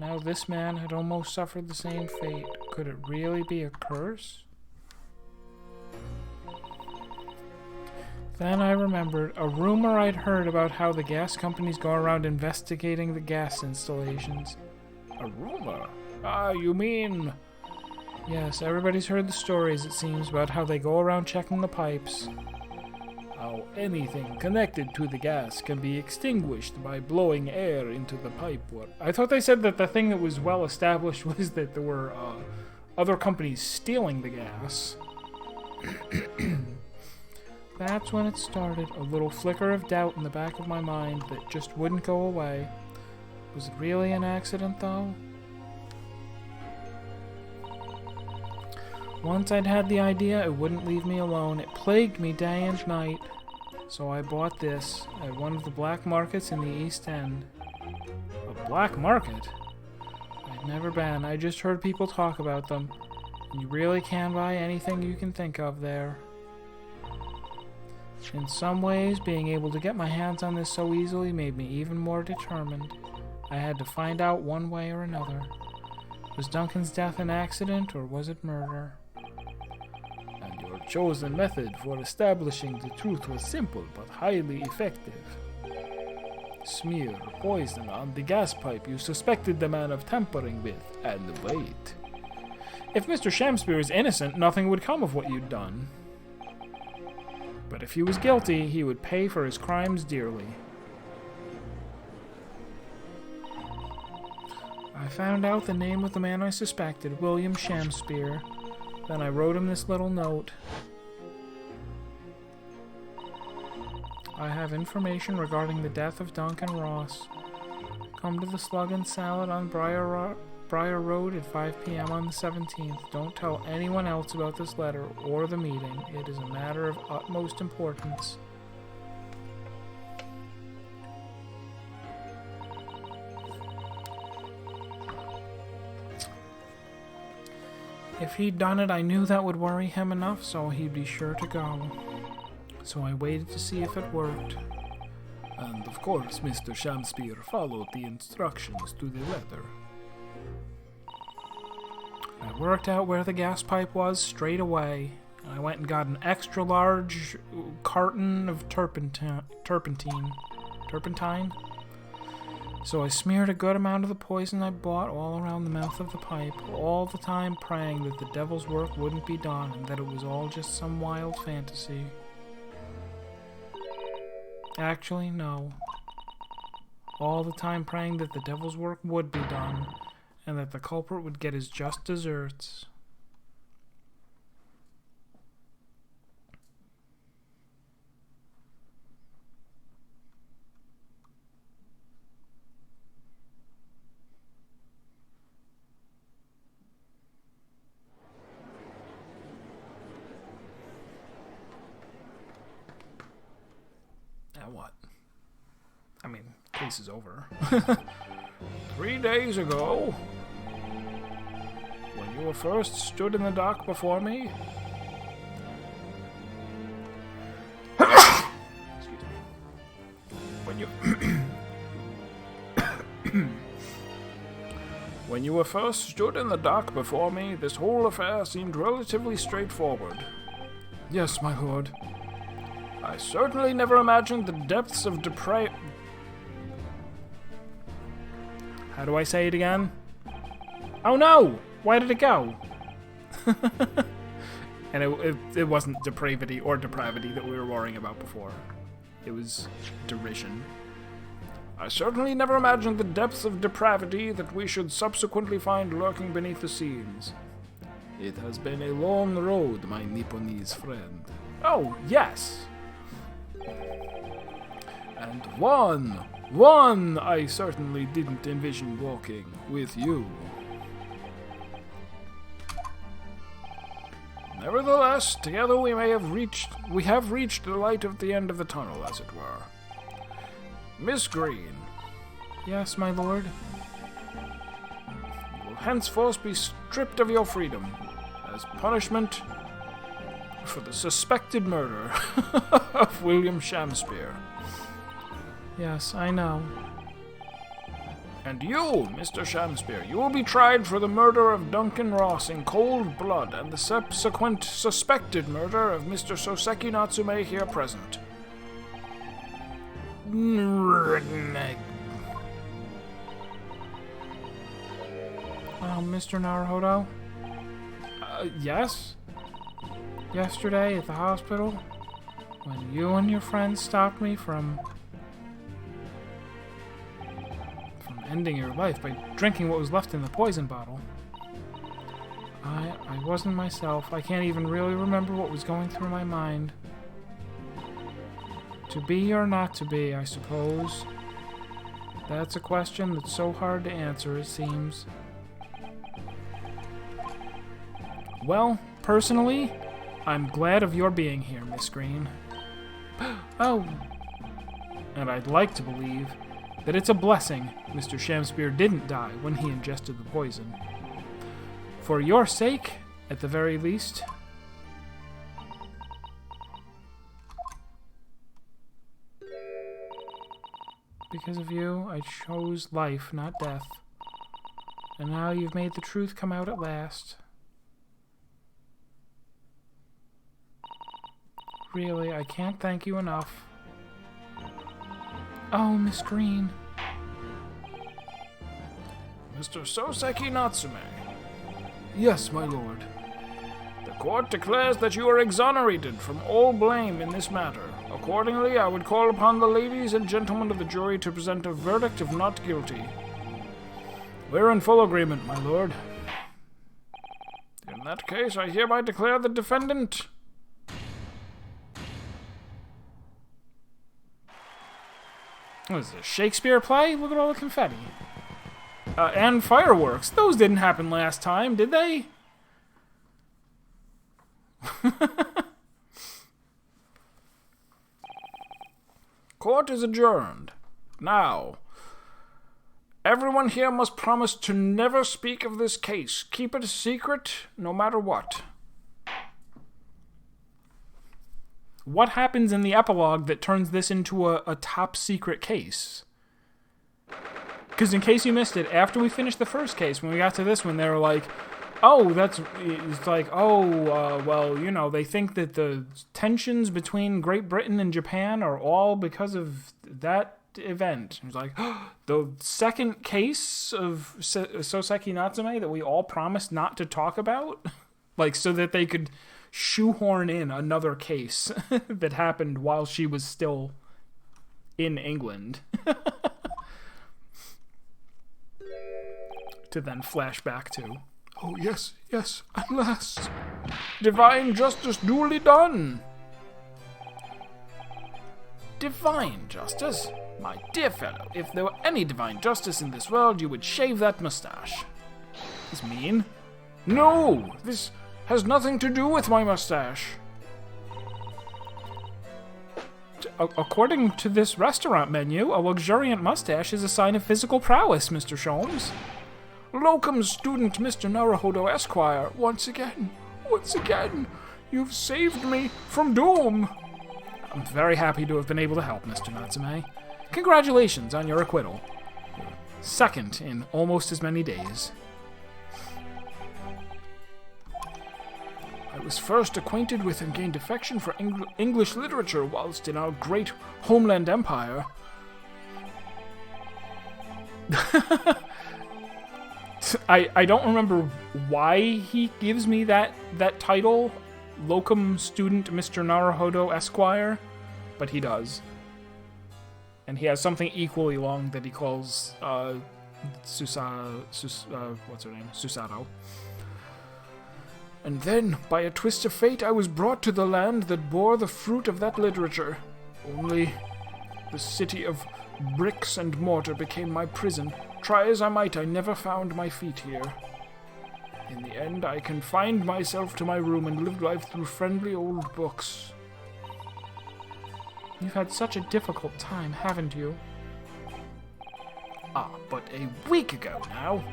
now this man had almost suffered the same fate. Could it really be a curse? Then I remembered a rumor I'd heard about how the gas companies go around investigating the gas installations. A rumor? Ah, you mean... Yes, everybody's heard the stories, it seems, about how they go around checking the pipes. How anything connected to the gas can be extinguished by blowing air into the pipe. I thought they said that the thing that was well established was that there were other companies stealing the gas. That's when it started, a little flicker of doubt in the back of my mind that just wouldn't go away. Was it really an accident, though? Once I'd had the idea, it wouldn't leave me alone. It plagued me day and night. So I bought this at one of the black markets in the East End. A black market? I'd never been. I just heard people talk about them. And you really can buy anything you can think of there. In some ways, being able to get my hands on this so easily made me even more determined. I had to find out one way or another. Was Duncan's death an accident, or was it murder? And your chosen method for establishing the truth was simple but highly effective. Smear poison on the gas pipe you suspected the man of tampering with, and wait. If Mr. Shamspear is innocent, nothing would come of what you'd done. But if he was guilty, he would pay for his crimes dearly. I found out the name of the man I suspected, William Shamspear. Then I wrote him this little note. I have information regarding the death of Duncan Ross. Come to the Slug and Salad on Briar Road at 5 p.m. on the 17th. Don't tell anyone else about this letter or the meeting. It is a matter of utmost importance. If he'd done it, I knew that would worry him enough, so he'd be sure to go. So I waited to see if it worked. And of course, Mr. Shamspear followed the instructions to the letter. I worked out where the gas pipe was straight away. I went and got an extra large carton of turpentine. So I smeared a good amount of the poison I bought all around the mouth of the pipe, all the time praying that the devil's work wouldn't be done and that it was all just some wild fantasy. Actually, no. All the time praying that the devil's work would be done and that the culprit would get his just deserts. case is over. 3 days ago, when you were first stood in the dock before me. Excuse me. When you. When you were first stood in the dock before me, this whole affair seemed relatively straightforward. Yes, my lord. I certainly never imagined the depths of How do I say it again? Oh no! Why did it go? And it wasn't depravity or depravity that we were worrying about before. It was derision. I certainly never imagined the depths of depravity that we should subsequently find lurking beneath the scenes. It has been a long road, my Nipponese friend. Oh, yes! And one I certainly didn't envision walking with you. Nevertheless, together we have reached the light at the end of the tunnel, as it were. Miss Green. Yes, my lord. You will henceforth be stripped of your freedom as punishment for the suspected murder of William Shamspeare. Yes, I know. And you, Mr. Shamspeare, you will be tried for the murder of Duncan Ross in cold blood and the subsequent suspected murder of Mr. Soseki Natsume here present. Mr. Naruhodo? Yes? Yesterday at the hospital, when you and your friends stopped me from ending your life by drinking what was left in the poison bottle, I wasn't myself. I can't even really remember what was going through my mind. To be or not to be, I suppose. That's a question that's so hard to answer, it seems. Well, personally, I'm glad of your being here, Miss Green. Oh, and I'd like to believe that it's a blessing Mr. Shamspeare didn't die when he ingested the poison. For your sake, at the very least. Because of you, I chose life, not death. And now you've made the truth come out at last. Really, I can't thank you enough. Oh, Miss Green. Mr. Soseki Natsume. Yes, my lord. The court declares that you are exonerated from all blame in this matter. Accordingly, I would call upon the ladies and gentlemen of the jury to present a verdict of not guilty. We're in full agreement, my lord. In that case, I hereby declare the defendant... What is this, a Shakespeare play? Look at all the confetti. And fireworks. Those didn't happen last time, did they? Court is adjourned. Now, everyone here must promise to never speak of this case. Keep it a secret, no matter what. What happens in the epilogue that turns this into a top secret case? Because in case you missed it, after we finished the first case, when we got to this one, they were like, oh, it's like, well, you know, they think that the tensions between Great Britain and Japan are all because of that event. It was like, the second case of Soseki Natsume that we all promised not to talk about? Like, so that they could shoehorn in another case that happened while she was still in England. To then flash back to, oh yes, at last, divine justice duly done. Divine justice? My dear fellow, if there were any divine justice in this world, you would shave that mustache. Is mean? No, this has nothing to do with my mustache. according to this restaurant menu, a luxuriant mustache is a sign of physical prowess, Mr. Sholmes. Locum student Mr. Naruhodo Esquire, once again, you've saved me from doom. I'm very happy to have been able to help, Mr. Natsume. Congratulations on your acquittal. Second in almost as many days. I was first acquainted with and gained affection for English literature whilst in our great homeland empire. I don't remember why he gives me that title, Locum Student Mr. Naruhodo Esquire, but he does. And he has something equally long that he calls what's her name? Susato. And then, by a twist of fate, I was brought to the land that bore the fruit of that literature. Only the city of bricks and mortar became my prison. Try as I might, I never found my feet here. In the end, I confined myself to my room and lived life through friendly old books. You've had such a difficult time, haven't you? But a week ago now,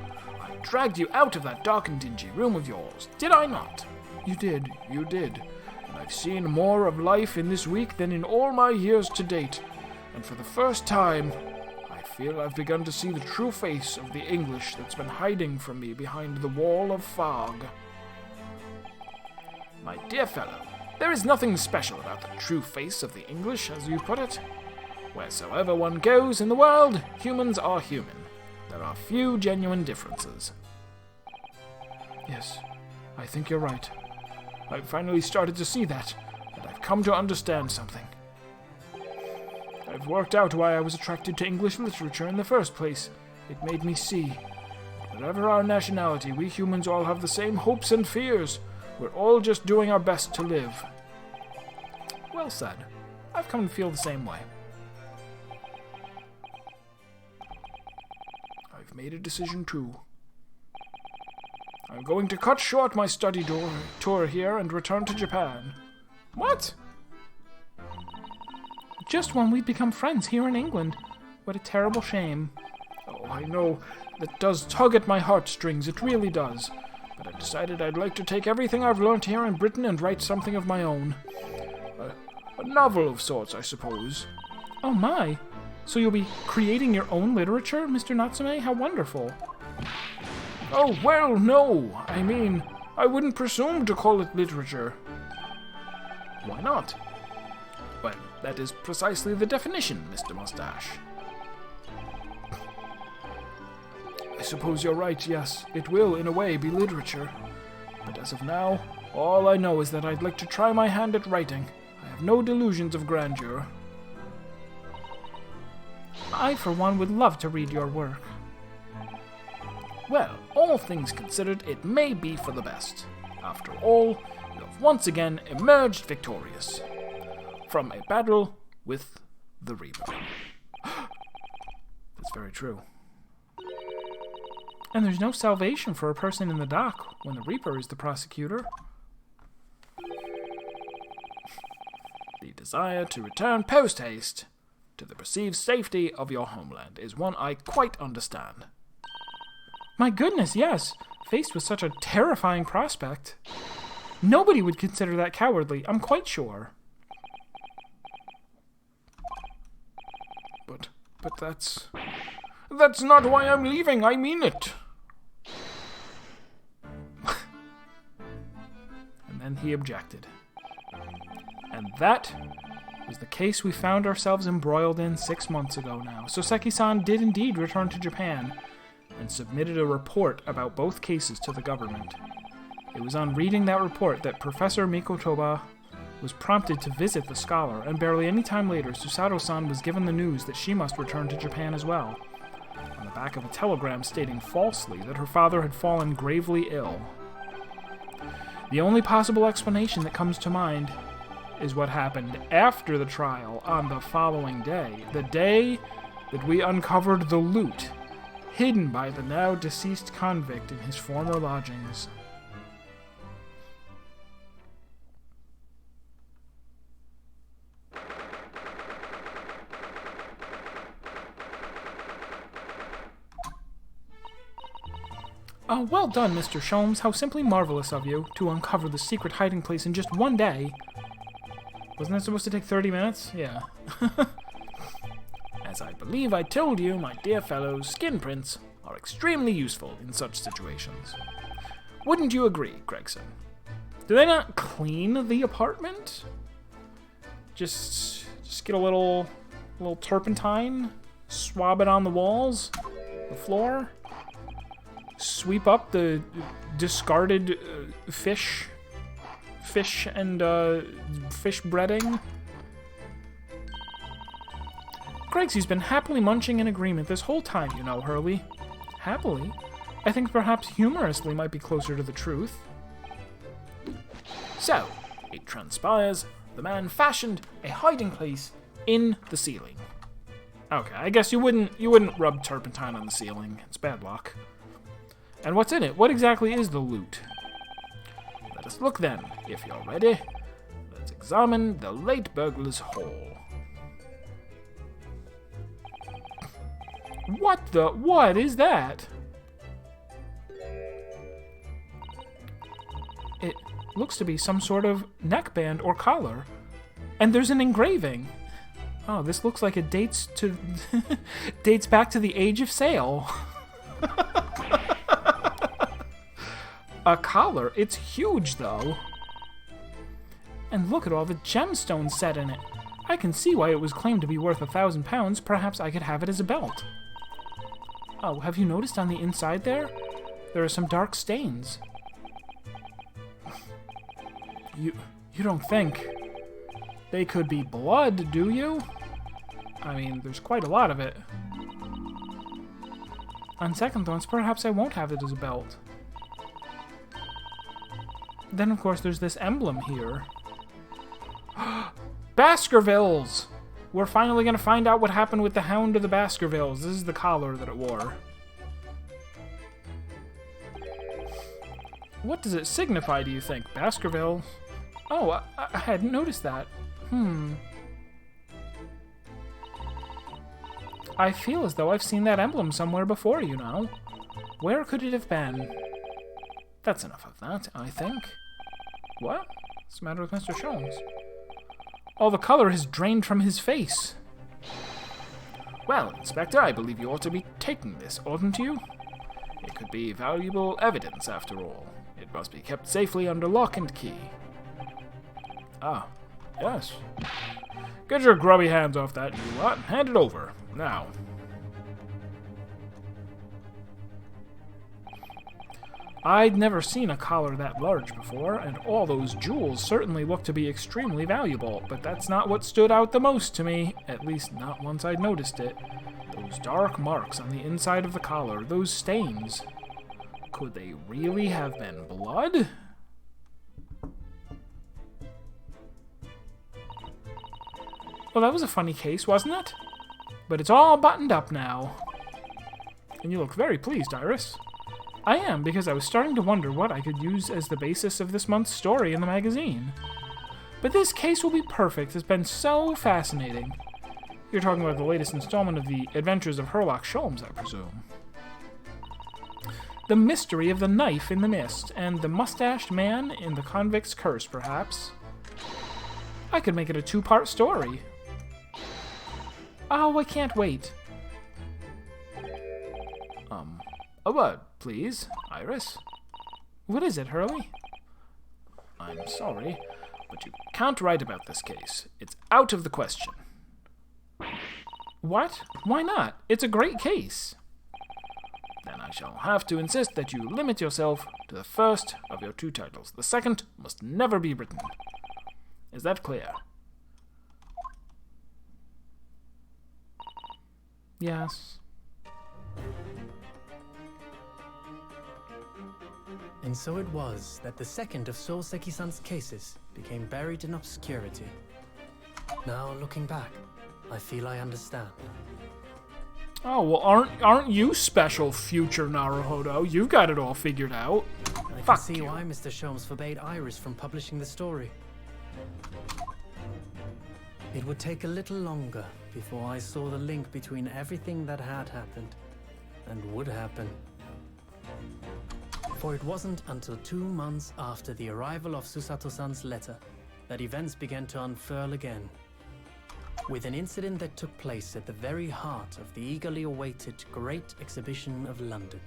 I dragged you out of that dark and dingy room of yours, did I not? You did. And I've seen more of life in this week than in all my years to date. And for the first time, I feel I've begun to see the true face of the English that's been hiding from me behind the wall of fog. My dear fellow, there is nothing special about the true face of the English, as you put it. Wheresoever one goes in the world, humans are human. There are few genuine differences. Yes, I think you're right. I've finally started to see that, and I've come to understand something. I've worked out why I was attracted to English literature in the first place. It made me see. Whatever our nationality, we humans all have the same hopes and fears. We're all just doing our best to live. Well said. I've come to feel the same way. I've made a decision too. I'm going to cut short my study tour here and return to Japan. What? Just when we've become friends here in England. What a terrible shame. Oh, I know. That does tug at my heartstrings, it really does. But I decided I'd like to take everything I've learnt here in Britain and write something of my own. A novel of sorts, I suppose. Oh my! So you'll be creating your own literature, Mr. Natsume? How wonderful. Oh, well, no. I mean, I wouldn't presume to call it literature. Why not? Well, that is precisely the definition, Mr. Mustache. I suppose you're right, yes. It will, in a way, be literature. But as of now, all I know is that I'd like to try my hand at writing. I have no delusions of grandeur. I, for one, would love to read your work. Well, all things considered, it may be for the best. After all, you have once again emerged victorious from a battle with the Reaper. That's very true. And there's no salvation for a person in the dock when the Reaper is the prosecutor. The desire to return post-haste to the perceived safety of your homeland is one I quite understand. My goodness, yes. Faced with such a terrifying prospect. Nobody would consider that cowardly, I'm quite sure. But that's not why I'm leaving, I mean it. And then he objected. And that was the case we found ourselves embroiled in 6 months ago now. Soseki-san did indeed return to Japan and submitted a report about both cases to the government. It was on reading that report that Professor Mikotoba was prompted to visit the scholar, and barely any time later, Susato-san was given the news that she must return to Japan as well, on the back of a telegram stating falsely that her father had fallen gravely ill. The only possible explanation that comes to mind is what happened after the trial on the following day, the day that we uncovered the loot hidden by the now deceased convict in his former lodgings. Oh, well done, Mr. Sholmes. How simply marvelous of you to uncover the secret hiding place in just one day. Wasn't that supposed to take 30 minutes? Yeah. As I believe I told you, my dear fellows, skin prints are extremely useful in such situations. Wouldn't you agree, Gregson? Do they not clean the apartment? Just get a little turpentine, swab it on the walls, the floor, sweep up the discarded fish and fish breading. Gregsy's been happily munching in agreement this whole time, you know, Hurley. Happily? I think perhaps humorously might be closer to the truth. So, it transpires the man fashioned a hiding place in the ceiling. Okay, I guess you wouldn't rub turpentine on the ceiling. It's bad luck. And what's in it? What exactly is the loot? Let us look then, if you're ready. Let's examine the late burglar's hole. What is that? It looks to be some sort of neckband or collar. And there's an engraving. Oh, this looks like it dates back to the Age of Sail. A collar. It's huge, though. And look at all the gemstones set in it. I can see why it was claimed to be worth £1,000. Perhaps I could have it as a belt. Oh, have you noticed on the inside there? There are some dark stains. You don't think they could be blood, do you? I mean, there's quite a lot of it. On second thoughts, perhaps I won't have it as a belt. Then, of course, there's this emblem here. Baskervilles! We're finally going to find out what happened with the Hound of the Baskervilles. This is the collar that it wore. What does it signify, do you think? Baskerville? Oh, I hadn't noticed that. I feel as though I've seen that emblem somewhere before, you know. Where could it have been? That's enough of that, I think. What? What's the matter with Mr. Sholmes? All the color has drained from his face. Well, Inspector, I believe you ought to be taking this, oughtn't you? It could be valuable evidence, after all. It must be kept safely under lock and key. Ah, yes. Get your grubby hands off that, you lot. Hand it over, now. I'd never seen a collar that large before, and all those jewels certainly look to be extremely valuable, but that's not what stood out the most to me, at least not once I'd noticed it. Those dark marks on the inside of the collar, those stains. Could they really have been blood? Well, that was a funny case, wasn't it? But it's all buttoned up now. And you look very pleased, Iris. I am, because I was starting to wonder what I could use as the basis of this month's story in the magazine. But this case will be perfect. It's been so fascinating. You're talking about the latest installment of the Adventures of Herlock Sholmes, I presume. The mystery of the knife in the mist, and the mustached man in the convict's curse, perhaps. I could make it a 2-part story. Oh, I can't wait. A word, please, Iris. What is it, Hurley? I'm sorry, but you can't write about this case. It's out of the question. What? Why not? It's a great case. Then I shall have to insist that you limit yourself to the first of your 2 titles. The second must never be written. Is that clear? Yes. And so it was that the second of Soseki-san's cases became buried in obscurity. Now, looking back, I feel I understand. Oh, well, aren't you special, future Naruhodo? You've got it all figured out. I can see why Mr. Sholmes forbade Iris from publishing the story. It would take a little longer before I saw the link between everything that had happened and would happen. For it wasn't until 2 months after the arrival of Susato-san's letter that events began to unfurl again. With an incident that took place at the very heart of the eagerly awaited Great Exhibition of London.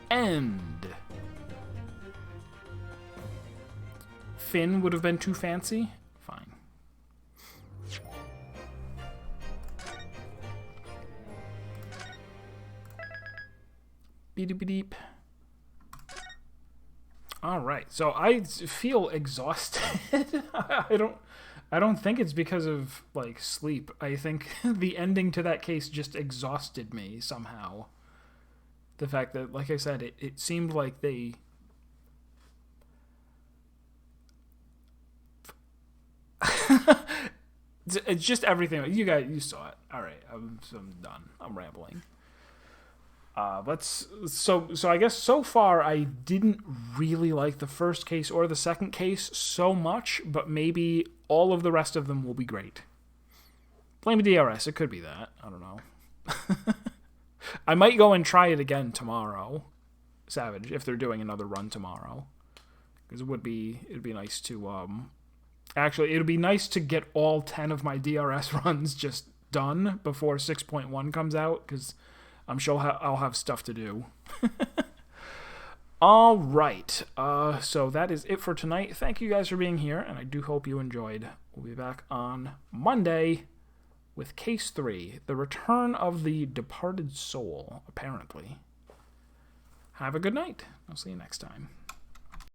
End. Finn would have been too fancy? Fine. Beep-a-beep. All right, so I feel exhausted. I don't think it's because of like sleep. I think the ending to that case just exhausted me somehow. The fact that, like I said, it seemed like they it's just everything. You saw it. All right, I'm done. I'm rambling. So I guess so far I didn't really like the first case or the second case so much, but maybe all of the rest of them will be great. Blame the DRS. It could be that. I don't know. I might go and try it again tomorrow, Savage, if they're doing another run tomorrow, because it'd be nice to actually it'd be nice to get all 10 of my DRS runs just done before 6.1 comes out, because I'm sure I'll have stuff to do. All right. So that is it for tonight. Thank you guys for being here, and I do hope you enjoyed. We'll be back on Monday with Case 3, The Return of the Departed Soul, apparently. Have a good night. I'll see you next time.